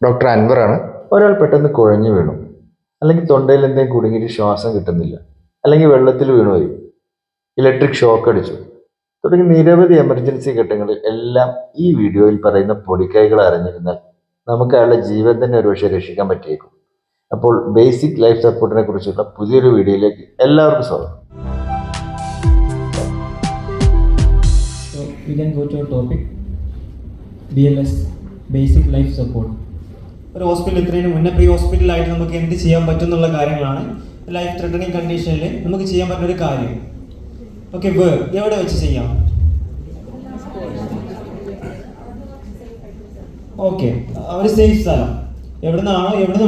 Doctor അൻവറാണ്. ഒരാൾ പെട്ടെന്ന് കുഴഞ്ഞു വീണു, അല്ലെങ്കിൽ തൊണ്ടയിൽ എന്തെങ്കിലും കുടുങ്ങിയിട്ട് ശ്വാസം കിട്ടുന്നില്ല, അല്ലെങ്കിൽ വെള്ളത്തിൽ വീണുപോയി, ഇലക്ട്രിക് ഷോക്ക് അടിച്ചു തുടങ്ങി നിരവധി എമർജൻസി ഘട്ടങ്ങളിൽ എല്ലാം ഈ വീഡിയോയിൽ പറയുന്ന പൊടിക്കൈകൾ അറിഞ്ഞിരുന്നാൽ നമുക്ക് അയാളുടെ ജീവൻ തന്നെ ഒരുപക്ഷെ രക്ഷിക്കാൻ പറ്റിയേക്കും. അപ്പോൾ ബേസിക് ലൈഫ് സപ്പോർട്ടിനെ കുറിച്ചുള്ള പുതിയൊരു വീഡിയോയിലേക്ക് എല്ലാവർക്കും സ്വാഗതം. So we can go to our topic, BLS, Basic Life Support. ഒരു ഹോസ്പിറ്റൽ ഇത്രയും മുന്നേ പ്രീ ഹോസ്പിറ്റലായിട്ട് നമുക്ക് എന്ത് ചെയ്യാൻ പറ്റും എന്നുള്ള കാര്യങ്ങളാണ്. ലൈഫ് ത്രെട്ടനിങ് കണ്ടീഷനിൽ നമുക്ക് ചെയ്യാൻ പറ്റുന്ന ഒരു കാര്യം. ഓക്കെ, എവിടെ വെച്ച് ചെയ്യാം? ഓക്കെ, ഒരു സേഫ് സ്ഥലം, എവിടുന്ന്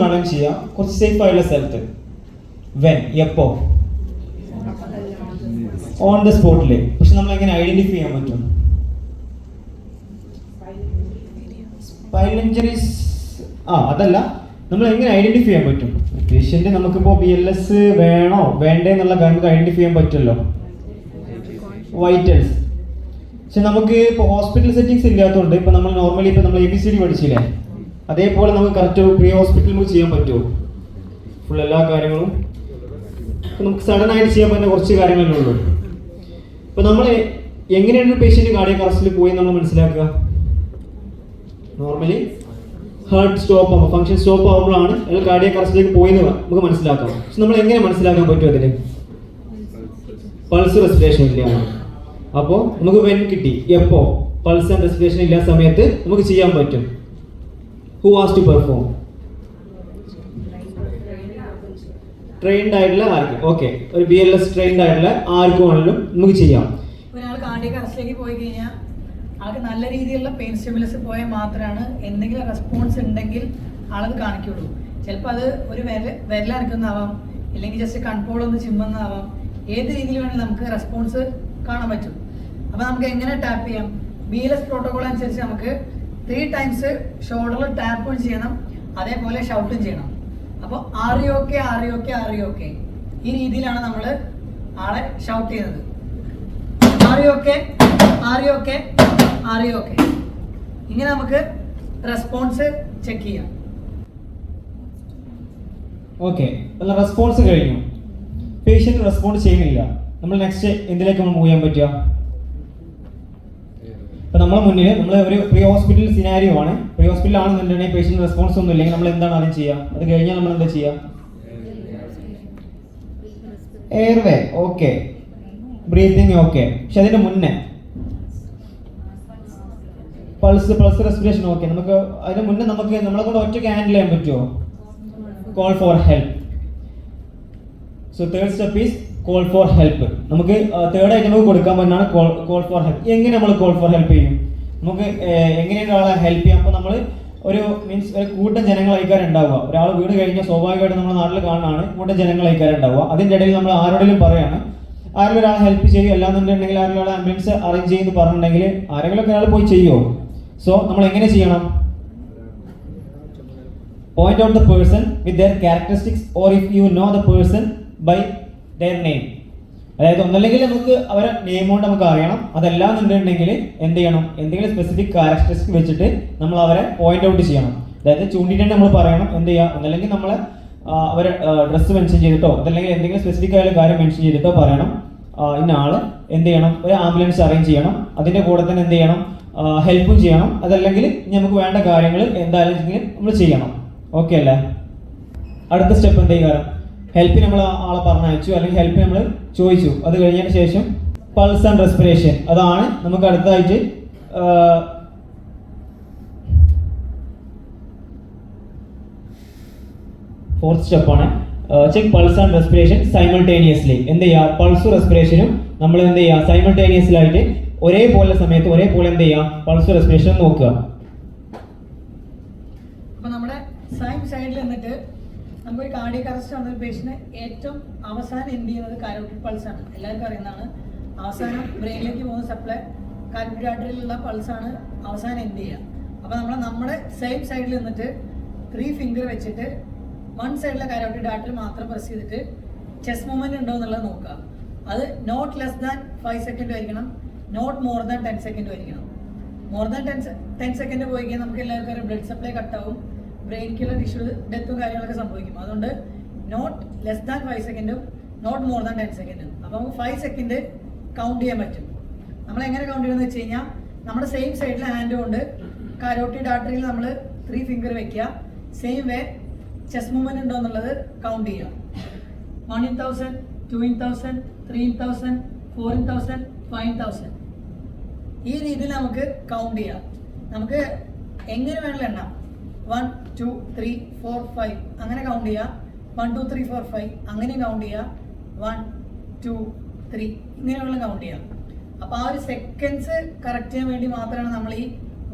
വേണമെങ്കിലും ചെയ്യാം, കുറച്ച് സേഫ് ആയിട്ടുള്ള സ്ഥലത്ത്. എപ്പോ? ഓൺ ദ സ്പോട്ടിൽ. പക്ഷെ നമ്മൾ എങ്ങനെ ഐഡന്റിഫൈ ചെയ്യാൻ പറ്റും? സ്പൈനൽ ഇഞ്ചറീസ് അതല്ല, നമ്മൾ എങ്ങനെ ഐഡന്റിഫൈ ചെയ്യാൻ പറ്റും? പേഷ്യന്റ് നമുക്കിപ്പോൾ BLS വേണോ വേണ്ടേ എന്നുള്ള കാര്യം ഐഡന്റിഫൈ ചെയ്യാൻ പറ്റുമല്ലോ, വൈറ്റൽസ്. പക്ഷെ നമുക്ക് ഇപ്പോൾ ഹോസ്പിറ്റൽ സെറ്റിങ്സ് ഇല്ലാത്തതുകൊണ്ട് ഇപ്പം നമ്മൾ നോർമലി ഇപ്പം നമ്മൾ ABCD പഠിച്ചില്ലേ, അതേപോലെ നമുക്ക് കറക്റ്റ് പ്രീ ഹോസ്പിറ്റലിൽ നമുക്ക് ചെയ്യാൻ പറ്റുമോ? ഫുൾ എല്ലാ കാര്യങ്ങളും നമുക്ക് സഡൻ ആയിട്ട് ചെയ്യാൻ പറ്റുന്ന കുറച്ച് കാര്യങ്ങളല്ലേ ഉള്ളൂ. ഇപ്പം നമ്മൾ എങ്ങനെയാണ് പേഷ്യന്റ് കാർഡിയക് അറസ്റ്റിൽ പോയി നമ്മൾ മനസ്സിലാക്കുക? നോർമലി ഹാർട്ട് സ്റ്റോപ്പ് ആകുമ്പോൾ, ഫംഗ്ഷൻ സ്റ്റോപ്പ് ആകുമ്പോഴാണ് അയാൾ കാർഡിയക് അറസ്റ്റിലേക്ക് പോയെന്ന് നമുക്ക് മനസ്സിലാക്കാം. പക്ഷെ നമ്മൾ എങ്ങനെ മനസ്സിലാക്കാൻ പറ്റും അതിന്? പൾസ് റെസ്പിറേഷൻ ഇല്ല. അപ്പോൾ നമുക്ക് കിട്ടി. എപ്പോ? പൾസ് ആൻഡ് റെസ്പിറേഷൻ ഇല്ലാത്ത സമയത്ത് നമുക്ക് ചെയ്യാൻ പറ്റും. Who has to perform? Trained ആയിട്ടുള്ള ആർക്കും. ഓക്കെ, ഒരു BLS ട്രെയിൻഡ് ആയിട്ടുള്ള ആർക്കും ആണെങ്കിലും നമുക്ക് ചെയ്യാം. ഒരാൾ കാർഡിയക് അറസ്റ്റിലേക്ക് പോയി കഴിഞ്ഞാൽ ആൾക്ക് നല്ല രീതിയിലുള്ള പെയിൻ സ്റ്റിമുലസ് പോയാൽ മാത്രമാണ് എന്തെങ്കിലും റെസ്പോൺസ് ഉണ്ടെങ്കിൽ ആളത് കാണിക്കുള്ളൂ. ചിലപ്പോൾ അത് ഒരു വിരലനക്കുന്നതാവാം, ഇല്ലെങ്കിൽ ജസ്റ്റ് കൺട്രോൾ ഒന്ന് ചിമ്മുന്നതാവാം. ഏത് രീതിയിൽ വേണമെങ്കിൽ നമുക്ക് റെസ്പോൺസ് കാണാൻ പറ്റും. അപ്പോൾ നമുക്ക് എങ്ങനെ ടാപ്പ് ചെയ്യാം? BLS പ്രോട്ടോകോൾ അനുസരിച്ച് നമുക്ക് 3 ടൈംസ് ഷോൾഡറിൽ ടാപ്പും ചെയ്യണം, അതേപോലെ ഷൗട്ടും ചെയ്യണം. അപ്പോൾ ആറിയോക്കെ ആറിയോക്കെ ആറിയോക്കെ ഈ രീതിയിലാണ് നമ്മൾ ആളെ ഷൗട്ട് ചെയ്യുന്നത്. ആറിയോക്കെ ആറിയോക്കെ ആറിയോക്കെ, ഇങ്ങനെ നമുക്ക് റെസ്പോൺസ് ചെക്ക് ചെയ്യാം. ഓക്കെ, അല്ല റെസ്പോൺസ് കഴിഞ്ഞു, പേഷ്യന്റ് റെസ്പോണ്ട് ചെയ്യുന്നില്ല, നമ്മൾ നെക്സ്റ്റ് എന്തിലേക്ക് നമ്മൾ മൂവ് ചെയ്യാൻ പറ്റുക? ഇപ്പൊ നമ്മളെ മുന്നിൽ നമ്മൾ ഒരു പ്രീ ഹോസ്പിറ്റൽ സിനാരിയോ ആണ്. പ്രീ ഹോസ്പിറ്റൽ ആണെന്നുണ്ടെങ്കിൽ പേഷ്യന്റ് റെസ്പോൺസ് ഒന്നും ഇല്ലെങ്കിൽ നമ്മൾ എന്താണ് ആദ്യം ചെയ്യുക? അത് കഴിഞ്ഞാൽ നമ്മൾ എന്താ ചെയ്യുക? Airway, okay, breathing, okay. പക്ഷെ അതിന്റെ മുന്നേ പൾസ് റെസ്പിറേഷൻ, ഓക്കെ. നമുക്ക് അതിന് മുന്നേ നമുക്ക് നമ്മളെ കൊണ്ട് ഒറ്റയ്ക്ക് ഹാൻഡിൽ ചെയ്യാൻ പറ്റുമോ? Call for help. So third step is call for help. നമുക്ക് തേർഡ് ആയിട്ട് നമുക്ക് കൊടുക്കാൻ പറ്റുന്നതാണ് കോൾ ഫോർ ഹെൽപ്പ്. എങ്ങനെ നമ്മൾ കോൾ ഫോർ ഹെൽപ്പ് ചെയ്യും? നമുക്ക് എങ്ങനെയാണ് ഒരാളെ ഹെൽപ്പ് ചെയ്യാം? അപ്പോൾ നമ്മൾ ഒരു കൂട്ടം ജനങ്ങളയക്കാരുണ്ടാവുക. ഒരാൾ വീട് കഴിഞ്ഞാൽ സ്വാഭാവികമായിട്ട് നമ്മുടെ നാട്ടിൽ കാണുന്നതാണ് കൂട്ടം ജനങ്ങളയക്കാരുണ്ടാവുക. അതിൻ്റെ ഇടയിൽ നമ്മൾ ആരോടെങ്കിലും പറയാണ്, ആരെങ്കിലും ഒരാൾ ഹെൽപ്പ് ചെയ്യും, അല്ലാന്നുണ്ടെങ്കിൽ ആരെങ്കിലും ഒരാൾ ആംബുലൻസ് അറേഞ്ച് ചെയ്യുമെന്ന് പറഞ്ഞിട്ടുണ്ടെങ്കിൽ ആരെങ്കിലും ഒരാൾ പോയി ചെയ്യുമോ? സോ നമ്മൾ എങ്ങനെ ചെയ്യണം? Point out the person with their characteristics, or if you know the person by their name. അതായത് ഒന്നല്ലെങ്കിൽ നമുക്ക് അവരെ നെയിം കൊണ്ട് നമുക്ക് അറിയണം, അതല്ലാന്നുണ്ടെങ്കിൽ എന്ത് ചെയ്യണം? എന്തെങ്കിലും സ്പെസിഫിക് ക്യാരക്ടറിസ്റ്റിക് വെച്ചിട്ട് നമ്മൾ അവരെ പോയിന്റ് ഔട്ട് ചെയ്യണം. അതായത് ചൂണ്ടിട്ട് നമ്മൾ പറയണം എന്ത് ചെയ്യുക, ഒന്നല്ലെങ്കിൽ നമ്മളെ അവരെ ഡ്രസ്സ് മെൻഷൻ ചെയ്തിട്ടോ, അതല്ലെങ്കിൽ എന്തെങ്കിലും സ്പെസിഫിക് ആയ കാര്യം മെൻഷൻ ചെയ്തിട്ടോ പറയണം ഇന്ന ആള് എന്ത് ചെയ്യണം, ഒരു ആംബുലൻസ് അറേഞ്ച് ചെയ്യണം, അതിൻ്റെ കൂടെ തന്നെ എന്ത് ചെയ്യണം, ഹെൽപ്പും ചെയ്യണം. അതല്ലെങ്കിൽ നമുക്ക് വേണ്ട കാര്യങ്ങൾ എന്തായാലും നമ്മൾ ചെയ്യണം. ഓക്കെ അല്ലേ? അടുത്ത സ്റ്റെപ്പ് എന്ത് ചെയ്യുക? ഹെൽപ്പ് നമ്മൾ ആളെ പറഞ്ഞയച്ചു, അല്ലെങ്കിൽ ഹെൽപ്പ് നമ്മൾ ചോദിച്ചു. അത് കഴിഞ്ഞതിന് ശേഷം പൾസ് ആൻഡ് റെസ്പിറേഷൻ, അതാണ് നമുക്ക് അടുത്തതായിട്ട് ഫോർത്ത് സ്റ്റെപ്പാണ്. Check pulse and respiration simultaneously. എന്ത് ചെയ്യുക? പൾസും റെസ്പിറേഷനും നമ്മൾ എന്ത് ചെയ്യുക? സൈമൾട്ടേനിയസ്ലി ആയിട്ട് ഒരേപോലെ സമയത്ത് ഒരേപോലെ എന്ത് ചെയ്യുക? പൾസ് റെസ്പിറേഷൻ നോക്കുക. അപ്പോൾ നമ്മുടെ സൈഡിൽ നിന്നിട്ട് നമുക്ക് കാർഡിയക് അറസ്റ്റ് വന്ന ഒരു പേഷ്യന്റ് ഏറ്റവും അവസാനം എന്ത് ചെയ്യുന്നത് കാരോട്ടിഡ് പൾസാണ്. എല്ലാവർക്കും അറിയുന്നതാണ്. അവസാനം ബ്രെയിനിലേക്ക് പോകുന്ന സപ്ലൈ കാരോട്ടിഡ് ആർട്ടറിയിലുള്ള പൾസാണ് അവസാനം എന്ത് ചെയ്യുക. അപ്പോൾ നമ്മുടെ സൈഡിൽ നിന്നിട്ട് 3 ഫിംഗർ വെച്ചിട്ട് 1 സൈഡിലെ കാരോട്ടിഡ് ആർട്ടറി മാത്രം പ്രസ് ചെയ്തിട്ട് ചെസ്റ്റ് മൂവ്മെന്റ് ഉണ്ടോ എന്നുള്ളത് നോക്കുക. അത് നോട്ട് ലെസ് ദാൻ 5 സെക്കൻഡ് ആയിരിക്കണം, നോട്ട് മോർ ദാൻ 10 സെക്കൻഡ് ആയിരിക്കണം. മോർ ദാൻ 10 സെക്കൻഡ് പോയി കഴിഞ്ഞാൽ നമുക്ക് എല്ലാവർക്കും ബ്ലഡ് സപ്ലൈ കട്ടാവും, ബ്രെയിനിക്കുള്ള ടിഷ്യൂ ഡെത്തും കാര്യങ്ങളൊക്കെ സംഭവിക്കും. അതുകൊണ്ട് നോട്ട് ലെസ് ദാൻ 5 സെക്കൻഡും നോട്ട് മോർ ദാൻ 10 സെക്കൻഡും. അപ്പോൾ നമുക്ക് 5 സെക്കൻഡ് കൗണ്ട് ചെയ്യാൻ പറ്റും. നമ്മൾ എങ്ങനെ കൗണ്ട് ചെയ്യുന്നത് വെച്ച് കഴിഞ്ഞാൽ നമ്മുടെ സെയിം സൈഡിൽ ഹാൻഡ് കൊണ്ട് കാരോട്ടിഡ് ആർട്ടറിയിൽ നമ്മൾ 3 ഫിംഗർ വെക്കുക. സെയിം വേ ചെസ്റ്റ് മൂവ്മെന്റ് ഉണ്ടോ എന്നുള്ളത് കൗണ്ട് ചെയ്യുക. 1 in 1000, 2 in 1000, 3 in 1000, 4 in 1000, 5 in 1000. ഈ രീതിയിൽ നമുക്ക് കൗണ്ട് ചെയ്യാം. നമുക്ക് എങ്ങനെ വേണമെങ്കിലും എണ്ണാം. 1, 2, 3, 4, 5 അങ്ങനെ കൗണ്ട് ചെയ്യുക. 1, 2, 3, 4, 5 അങ്ങനെ കൗണ്ട് ചെയ്യുക. 1, 2, 3 ഇങ്ങനെയുള്ള കൗണ്ട് ചെയ്യാം. അപ്പോൾ ആ ഒരു സെക്കൻഡ്സ് കറക്റ്റ് ചെയ്യാൻ വേണ്ടി മാത്രമാണ് നമ്മൾ ഈ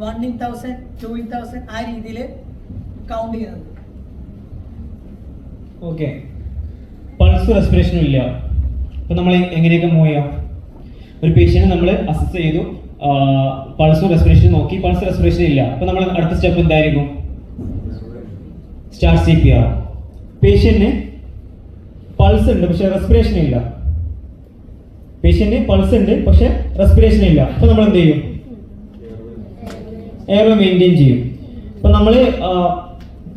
1 in 1000, 2 in 1000 ആ രീതിയിൽ കൗണ്ട് ചെയ്യുന്നത്. ഓക്കെ, പൾസ് റെസ്പിറേഷനും ഇല്ല. അപ്പോൾ നമ്മൾ എങ്ങനെയൊക്കെ മൂവ് ചെയ്യാം? ഒരു പേഷ്യൻറ്റ് നമ്മൾ അസസ് ചെയ്തു, പൾസും റെസ്പിറേഷൻ നോക്കി, പൾസ് റെസ്പിറേഷൻ ഇല്ല. അപ്പോൾ നമ്മൾ അടുത്ത സ്റ്റെപ്പ് എന്തായിരിക്കും? Start CPR. പേഷ്യന്റിന് പൾസ് ഉണ്ട് പക്ഷെ റെസ്പിറേഷൻ ഇല്ല. പേഷ്യന്റിന് പൾസ് ഉണ്ട് പക്ഷെ റെസ്പിറേഷൻ ഇല്ല. അപ്പോൾ നമ്മൾ എന്ത് ചെയ്യും? എയർവേ മെയിൻറ്റെയിൻ ചെയ്യും. അപ്പോൾ നമ്മൾ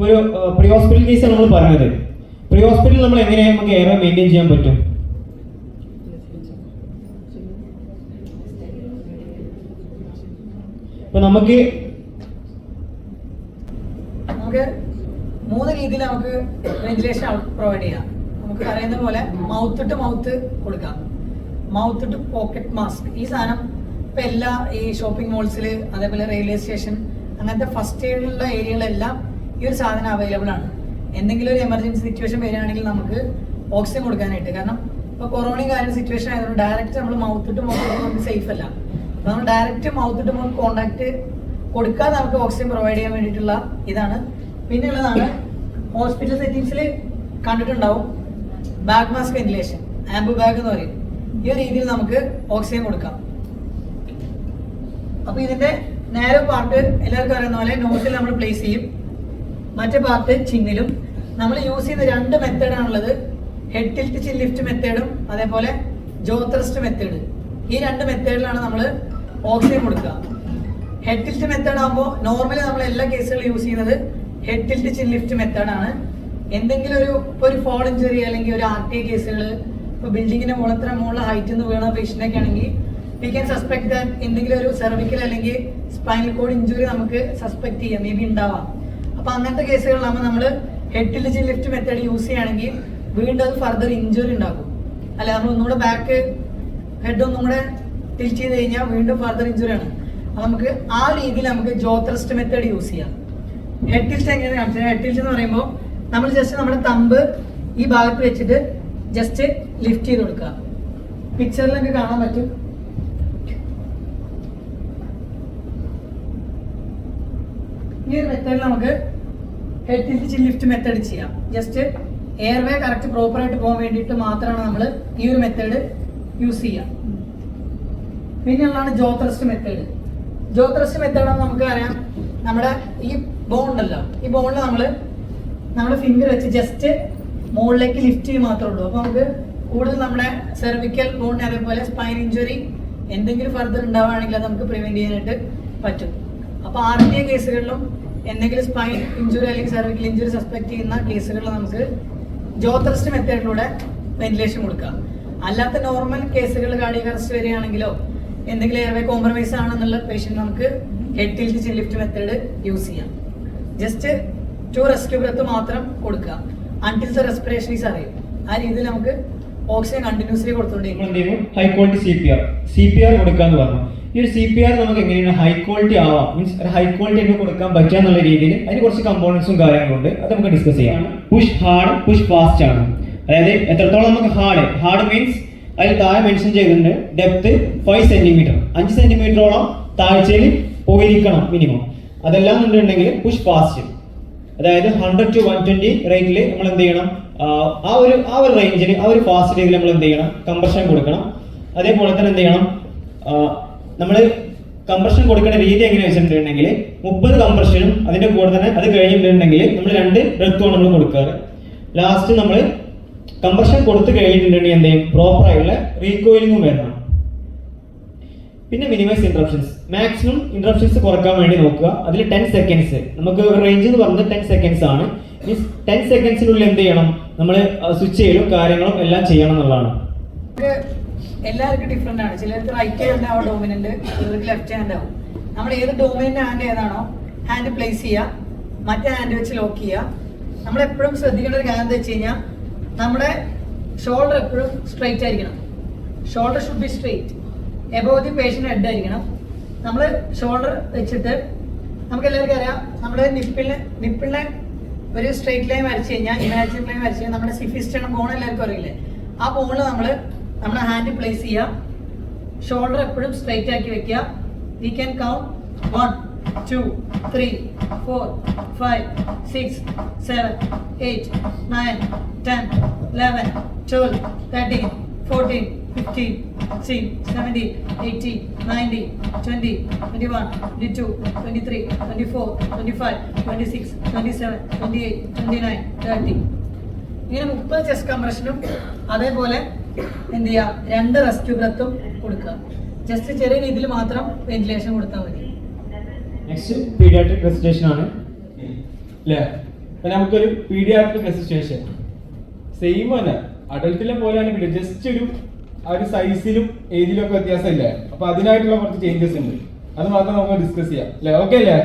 ഒരു പ്രീ ഹോസ്പിറ്റൽ കേസാണ് നമ്മൾ പറഞ്ഞത്. പ്രീ ഹോസ്പിറ്റലിൽ നമ്മൾ എങ്ങനെയാണ് നമുക്ക് എയർവേ മെയിൻറ്റെയിൻ ചെയ്യാൻ പറ്റും? അപ്പോൾ നമുക്ക് 3 രീതിയിൽ നമുക്ക് വെന്റിലേഷൻ പ്രൊവൈഡ് ചെയ്യാം. നമുക്ക് പറയുന്ന പോലെ മൗത്ത് ടു മൗത്ത് കൊടുക്കാം, മൗത്ത് ടു പോക്കറ്റ് മാസ്ക്. ഈ സാധനം ഇപ്പം എല്ലാ ഈ ഷോപ്പിംഗ് മോൾസിൽ അതേപോലെ റെയിൽവേ സ്റ്റേഷൻ അങ്ങനത്തെ ഫസ്റ്റ് എയ്ഡുള്ള ഏരിയകളെല്ലാം ഈ ഒരു സാധനം അവൈലബിൾ ആണ്. എന്തെങ്കിലും ഒരു എമർജൻസി സിറ്റുവേഷൻ വരികയാണെങ്കിൽ നമുക്ക് ഓക്സിജൻ കൊടുക്കാനായിട്ട്. കാരണം ഇപ്പോൾ കൊറോണയും കാര്യം സിറ്റുവേഷൻ ആയതുകൊണ്ട് ഡയറക്റ്റ് നമ്മൾ മൗത്ത് ടു മൗത്ത് നമുക്ക് സേഫ് അല്ല. അപ്പോൾ നമ്മൾ direct mouth to mouth contact കൊടുക്കാതെ നമുക്ക് ഓക്സിജൻ പ്രൊവൈഡ് ചെയ്യാൻ വേണ്ടിയിട്ടുള്ള ഇതാണ്. പിന്നെ ഉള്ളതാണ് ഹോസ്പിറ്റൽ സെറ്റിംഗ്സിൽ കണ്ടിട്ടുണ്ടാവും back mask ventilation, Ambu bag എന്ന് പറയും. ഈ ഒരു രീതിയിൽ നമുക്ക് ഓക്സിജൻ കൊടുക്കാം. അപ്പൊ ഇതിന്റെ നേരെ പാർട്ട് എല്ലാവർക്കും അറിയുന്ന പോലെ നോസിൽ നമ്മൾ പ്ലേസ് ചെയ്യും, മറ്റേ പാർട്ട് ചിന്നിലും. നമ്മൾ യൂസ് ചെയ്യുന്ന 2 മെത്തേഡാണുള്ളത്, ഹെഡ് ടിൽറ്റ് ചിൻ ലിഫ്റ്റ് മെത്തേഡും അതേപോലെ ജോ ത്രസ്റ്റ് മെത്തേഡ്. ഈ 2 മെത്തേഡിലാണ് നമ്മൾ ഓക്സിജൻ കൊടുക്കുക. ഹെഡ് ടിൽറ്റ് മെത്തേഡ് ആകുമ്പോൾ നോർമലി നമ്മൾ എല്ലാ കേസുകളും യൂസ് ചെയ്യുന്നത് ഹെഡ് ടിൽറ്റ് ചിൻ ലിഫ്റ്റ് മെത്തേഡാണ്. എന്തെങ്കിലും ഒരു ഫോൾ ഇഞ്ചുറി അല്ലെങ്കിൽ ഒരു RTA കേസുകൾ, ഇപ്പോൾ ബിൽഡിങ്ങിന്റെ മുകളിൽ ഹൈറ്റിൽ നിന്ന് വീണ പേഷ്യൻ്റൊക്കെ ആണെങ്കിൽ വി ക്യാൻ സസ്പെക്ട് ദാറ്റ് എന്തെങ്കിലും ഒരു സെർവിക്കൽ അല്ലെങ്കിൽ സ്പൈനൽ കോഡ് ഇഞ്ചുറി നമുക്ക് സസ്പെക്ട് ചെയ്യാം, മേ ബി ഉണ്ടാവാം. അപ്പോൾ അങ്ങനത്തെ കേസുകളിലാകുമ്പോൾ നമ്മൾ head tilt chin lift method use ചെയ്യുകയാണെങ്കിൽ വീണ്ടും അത് ഫർദർ ഇഞ്ചുറി ഉണ്ടാക്കും. അല്ല, നമ്മൾ ഒന്നുകൂടെ ബാക്ക് ഹെഡ് ഒന്നും കൂടെ ടിൽറ്റ് ചെയ്ത് കഴിഞ്ഞാൽ വീണ്ടും ഫർദർ ഇഞ്ചുറി ആണ്. അപ്പോൾ നമുക്ക് ആ രീതിയിൽ നമുക്ക് ജോ ത്രസ്റ്റ് മെത്തേഡ് യൂസ് ചെയ്യാം. ഹെഡ് ടിൽറ്റ് എങ്ങനെയാണ് കാണിച്ചത്? ഹെഡ് ടിൽറ്റ് എന്ന് പറയുമ്പോൾ നമ്മൾ ജസ്റ്റ് നമ്മുടെ തമ്പ് ഈ ഭാഗത്ത് വെച്ചിട്ട് ജസ്റ്റ് ലിഫ്റ്റ് ചെയ്ത് കൊടുക്കുക. പിക്ചറിലൊക്കെ കാണാൻ പറ്റും. ഈ ഒരു മെത്തേഡിൽ നമുക്ക് head tilt chin lift method ചെയ്യാം. ജസ്റ്റ് എയർവേ കറക്റ്റ് പ്രോപ്പറായിട്ട് പോകാൻ വേണ്ടിയിട്ട് മാത്രമാണ് നമ്മൾ ഈ ഒരു മെത്തേഡ് യൂസ് ചെയ്യുക. പിന്നെയുള്ളതാണ് ജോ ത്രസ്റ്റ് മെത്തേഡ്. ജോ ത്രസ്റ്റ് മെത്തേഡ് നമുക്ക് അറിയാം, നമ്മുടെ ഈ ബോൺ ഉണ്ടല്ലോ, ഈ ബോണിൽ നമ്മൾ ഫിംഗർ വെച്ച് ജസ്റ്റ് മുകളിലേക്ക് ലിഫ്റ്റ് ചെയ്യുക മാത്രമേ ഉള്ളൂ. അപ്പോൾ നമുക്ക് കൂടുതൽ നമ്മുടെ സെർവിക്കൽ ബോണിന് അതേപോലെ സ്പൈൻ ഇഞ്ചുറി എന്തെങ്കിലും ഫർദർ ഉണ്ടാവുകയാണെങ്കിൽ അത് നമുക്ക് പ്രിവെന്റ് ചെയ്യാനായിട്ട് പറ്റും. അപ്പോൾ RTA കേസുകളിലും എന്തെങ്കിലും സ്പൈൻ ഇഞ്ചുറി അല്ലെങ്കിൽ സെർവിക്കൽ ഇഞ്ചുറി സസ്പെക്ട് ചെയ്യുന്ന കേസുകളിൽ നമുക്ക് ജോ ത്രസ്റ്റ് മെത്തേഡിലൂടെ വെന്റിലേഷൻ കൊടുക്കാം. അല്ലാത്ത നോർമൽ കേസുകൾ കാർഡിയക് അറസ്റ്റ് വരികയാണെങ്കിലോ എന്തെങ്കിലും എയർവേ കോംപ്രമൈസ് ആണെന്നുള്ള പേഷ്യന്റ് നമുക്ക് head tilt chin lift method use ചെയ്യാം. ജസ്റ്റ് 2 റെസ്ക്യൂ ബ്രെത്ത് മാത്രം കൊടുക്കുക അൺടിൽ ദ റെസ്പിറേഷൻ ഈസ് അറിയും. ആ രീതിയിൽ നമുക്ക് ഓക്സിജൻ കണ്ടിന്യൂസ്ലി കൊടുത്തുകൊണ്ടിരിക്കും. ഹൈ ക്വാളിറ്റി CPR കൊടുക്കാന്ന് പറഞ്ഞു. ഈ ഒരു CPR നമുക്ക് എങ്ങനെയാണ് ഹൈ ക്വാളിറ്റി ആവാം, മീൻസ് ഒരു ഹൈ ക്വാളിറ്റി ഒക്കെ കൊടുക്കാൻ പറ്റുക എന്നുള്ള രീതിയിൽ അതിന് കുറച്ച് കമ്പോണൻസും കാര്യങ്ങളുണ്ട്, അത് നമുക്ക് ഡിസ്കസ് ചെയ്യാം. പുഷ് ഹാർഡ്, പുഷ് ഫാസ്റ്റ് ആണ്. അതായത് എത്രത്തോളം നമുക്ക് ഹാർഡ് മീൻസ് അതിൽ താഴെ മെൻഷൻ ചെയ്തിട്ടുണ്ട് ഡെപ്ത് 5 സെന്റിമീറ്റർ, 5 സെന്റിമീറ്ററോളം താഴ്ചയിൽ പോയിരിക്കണം മിനിമം. അതെല്ലാം എന്നുണ്ടെങ്കിൽ പുഷ് ഫാസ്റ്റ്, അതായത് 100 to 120 റേറ്റിൽ നമ്മൾ എന്ത് ചെയ്യണം, ആ ഒരു റേഞ്ചിൽ ആ ഒരു ഫാസ്റ്റ് രീതിയിൽ നമ്മൾ എന്ത് ചെയ്യണം, കംപ്രഷൻ കൊടുക്കണം. അതേപോലെ തന്നെ എന്ത് ചെയ്യണം, നമ്മൾ കംപ്രഷൻ കൊടുക്കേണ്ട രീതി എങ്ങനെ വെച്ചിട്ടുണ്ടെങ്കിൽ 30 കംപ്രഷനും അതിന്റെ കൂടെ തന്നെ അത് കഴിഞ്ഞിട്ടുണ്ടെങ്കിൽ നമ്മൾ 2 ബ്രെത്തുമാണ് നമ്മൾ കൊടുക്കാറ്. ലാസ്റ്റ് നമ്മൾ കംപ്രഷൻ കൊടുത്തു കഴിഞ്ഞിട്ടുണ്ടെങ്കിൽ എന്ത് ചെയ്യും, പ്രോപ്പർ ആയിട്ടുള്ള റീകോയിലിംഗും വരണം. പിന്നെ മിനിമൈസ് ഇന്ററപ്ഷൻസ്, മാക്സിമം ഇന്ററപ്ഷൻസ് കുറക്കാൻ വേണ്ടി നോക്കുക. അതിൽ 10 സെക്കൻഡ്സ്, നമുക്ക് ഒരു റേഞ്ച് എന്ന് പറഞ്ഞത് 10 സെക്കൻഡ്സ് ആണ്. ഈ 10 സെക്കൻഡ്സിനുള്ളിൽ എന്ത് ചെയ്യണം, നമ്മൾ സ്വിച്ച് ചെയ്യലും കാര്യങ്ങളും എല്ലാം ചെയ്യണം എന്നുള്ളതാണ്. എല്ലാവർക്കും ഡിഫറെന്റ് ആണ്. ചിലർക്ക് റൈറ്റ് ഹാൻഡ് ആവും ഡോമിനന്റ്, ചിലർക്ക് ലെഫ്റ്റ് ഹാൻഡ് ആവും. നമ്മൾ ഏത് ഡോമിനന്റ് ഹാൻഡ് ഏതാണോ ഹാൻഡ് പ്ലേസ് ചെയ്യുക, മറ്റേ ഹാൻഡ് വെച്ച് ലോക്ക് ചെയ്യുക. നമ്മൾ എപ്പോഴും ശ്രദ്ധിക്കേണ്ട ഒരു കാര്യം എന്താ വെച്ച് കഴിഞ്ഞാൽ, നമ്മുടെ ഷോൾഡർ എപ്പോഴും സ്ട്രെയിറ്റ് ആയിരിക്കണം. Shoulder should be straight, above the patient head ആയിരിക്കണം. നമ്മൾ ഷോൾഡർ വെച്ചിട്ട്, നമുക്ക് എല്ലാവർക്കും അറിയാം, നമ്മുടെ നിപ്പിളിനെ ഒരു സ്ട്രെയിറ്റ് ലൈൻ വരച്ച് കഴിഞ്ഞാൽ, ഇമാജിനറി ലൈൻ വരച്ച് കഴിഞ്ഞാൽ നമ്മുടെ സിഫിസ്റ്റേൺ ബോൺ എല്ലാവർക്കും അറിയില്ലേ, ആ ബോണിൽ നമ്മുടെ ഹാൻഡ് പ്ലേസ് ചെയ്യുക. ഷോൾഡർ എപ്പോഴും സ്ട്രെയിറ്റ് ആക്കി വെക്കുക. We can count 1 2 3 4 5 6 7 8 9 10 11 12 13 14 15 16 17 18 19 20 21 22 23 24 25 26 27 28 29 30. ഇങ്ങനെ 30 ചെസ്റ്റ് കംപ്രഷനും അതേപോലെ എന്ത് ചെയ്യുക, 2 റെസ്റ്റ് ബ്രത്തും കൊടുക്കുക. ജസ്റ്റ് ചെറിയ രീതിയിൽ മാത്രം വെന്റിലേഷൻ കൊടുത്താൽ മതി. നെക്സ്റ്റ് പീഡിയാട്രിക് റെസിസ്റ്റേഷൻ ആണ് അല്ലേ. അപ്പം നമുക്കൊരു പീഡിയാട്രിക് റെസിസ്റ്റേഷൻ സെയിം തന്നെ അഡൽട്ടിലെ പോലെയാണ്, ജസ്റ്റ് ഒരു സൈസിലും ഏജിലും ഒക്കെ വ്യത്യാസമില്ലേ. അപ്പൊ അതിനായിട്ടുള്ള കുറച്ച് ചേഞ്ചസ് ഉണ്ട്, അത് മാത്രം നമുക്ക് ഡിസ്കസ് ചെയ്യാം അല്ലേ. ഓക്കെ അല്ലേ.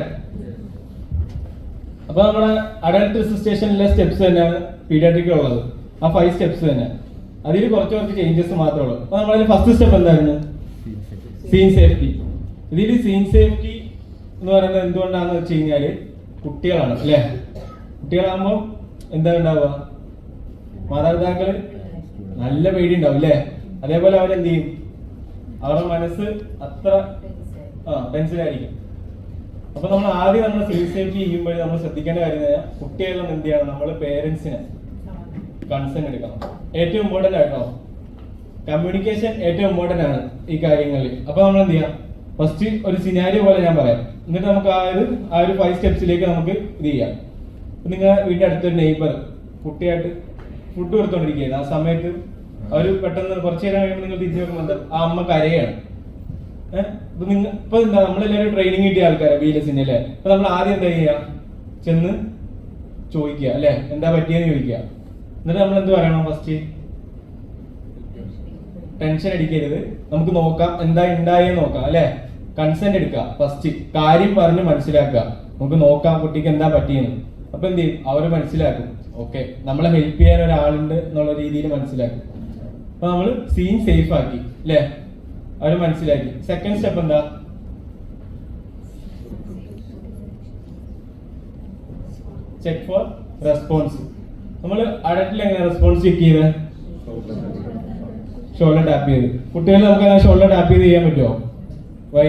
അപ്പൊ നമ്മുടെ അഡൽട്ട് റെസിസ്റ്റേഷനിലെ സ്റ്റെപ്സ് തന്നെയാണ് പീഡിയാട്രിക്കിലുള്ളത്, ആ 5 സ്റ്റെപ്സ് തന്നെ. അതിൽ കുറച്ച് ചേഞ്ചസ് മാത്രമേ ഉള്ളൂ. അപ്പൊ നമ്മളതിൽ ഫസ്റ്റ് സ്റ്റെപ്പ് എന്തായിരുന്നു, സീൻ സേഫ്റ്റി. ഇതിൽ സീൻ സേഫ്റ്റി എന്ന് പറയുന്നത് എന്തുകൊണ്ടാണെന്ന് വെച്ച് കഴിഞ്ഞാല് കുട്ടികളാണ് അല്ലേ. കുട്ടികളാകുമ്പോൾ എന്താ ഉണ്ടാവുക, മാതാപിതാക്കള് നല്ല പേടി ഉണ്ടാവും അല്ലേ. അതേപോലെ അവരെന്ത് ചെയ്യും, അവരുടെ മനസ്സ് അത്ര ടെൻഷനായിരിക്കും. അപ്പൊ നമ്മൾ ആദ്യം സീൻ സേഫ്റ്റി ചെയ്യുമ്പോൾ നമ്മൾ ശ്രദ്ധിക്കേണ്ട കാര്യം കുട്ടികളൊന്നും എന്ത് ചെയ്യണം, നമ്മൾ പേരൻസിനെ കൺസേൺ എടുക്കണം. ഏറ്റവും ഇമ്പോർട്ടന്റ് ആയിട്ടോ, കമ്മ്യൂണിക്കേഷൻ ഏറ്റവും ഇമ്പോർട്ടന്റ് ആണ് ഈ കാര്യങ്ങളിൽ. അപ്പൊ നമ്മൾ എന്ത് ചെയ്യാം, ഫസ്റ്റ് ഒരു സിനാരിയോ പോലെ ഞാൻ പറയാം, എന്നിട്ട് നമുക്ക് ആ ഒരു 5 സ്റ്റെപ്സിലേക്ക് നമുക്ക് ഇത് ചെയ്യാം. നിങ്ങൾ വീട്ടിൽ അടുത്തൊരു നെയ്ബർ കുട്ടിയായിട്ട് ഫുഡ് കൊടുത്തോണ്ടിരിക്കുകയാണ്. ആ സമയത്ത് അവർ പെട്ടെന്ന് കുറച്ചു നേരം കഴിയുമ്പോൾ നിങ്ങൾ തിരിച്ചു നോക്കുമ്പോൾ ആ അമ്മ കരയാണ്. ഇപ്പൊ എന്താ, നമ്മളെല്ലാവരും ട്രെയിനിങ് കിട്ടിയ ആൾക്കാരാണ് BLSന്റെ അല്ലേ. അപ്പൊ നമ്മൾ ആദ്യം എന്താ ചെയ്യുക, ചെന്ന് ചോദിക്കുക അല്ലെ, എന്താ പറ്റിയെന്ന് ചോദിക്കുക. എന്നിട്ട് നമ്മൾ എന്ത് പറയണം, ഫസ്റ്റ് ടെൻഷൻ അടിക്കരുത്, നമുക്ക് നോക്കാം എന്താ ഉണ്ടായെന്ന് നോക്കാം അല്ലെ. കൺസെന്റ് എടുക്കുക, ഫസ്റ്റ് കാര്യം പറഞ്ഞ് മനസ്സിലാക്കുക, നമുക്ക് നോക്കാം കുട്ടിക്ക് എന്താ പറ്റിയെന്ന്. അപ്പൊ എന്ത് ചെയ്യും, അവര് മനസ്സിലാക്കും, ഓക്കെ നമ്മളെ ഹെൽപ്പ് ചെയ്യാൻ ഒരാളുണ്ട് എന്നുള്ള രീതിയിൽ മനസ്സിലാക്കും. അപ്പൊ നമ്മൾ സീൻ സേഫ് ആക്കി അല്ലെ, അവര് മനസ്സിലാക്കി. സെക്കൻഡ് സ്റ്റെപ്പ് എന്താ, ചെക്ക് ഫോർ റെസ്പോൺസ്. നമ്മൾ അഡൽട്ടിൽ എങ്ങനെ റെസ്പോൺസ് ചെക്ക് ചെയ്ത്, ഷോൾഡർ ടാപ്പ് ചെയ്ത്. കുട്ടികൾ നമുക്ക് അങ്ങനെ ഷോൾഡർ ടാപ്പ് ചെയ്ത് ചെയ്യാൻ പറ്റുമോ, വൈ,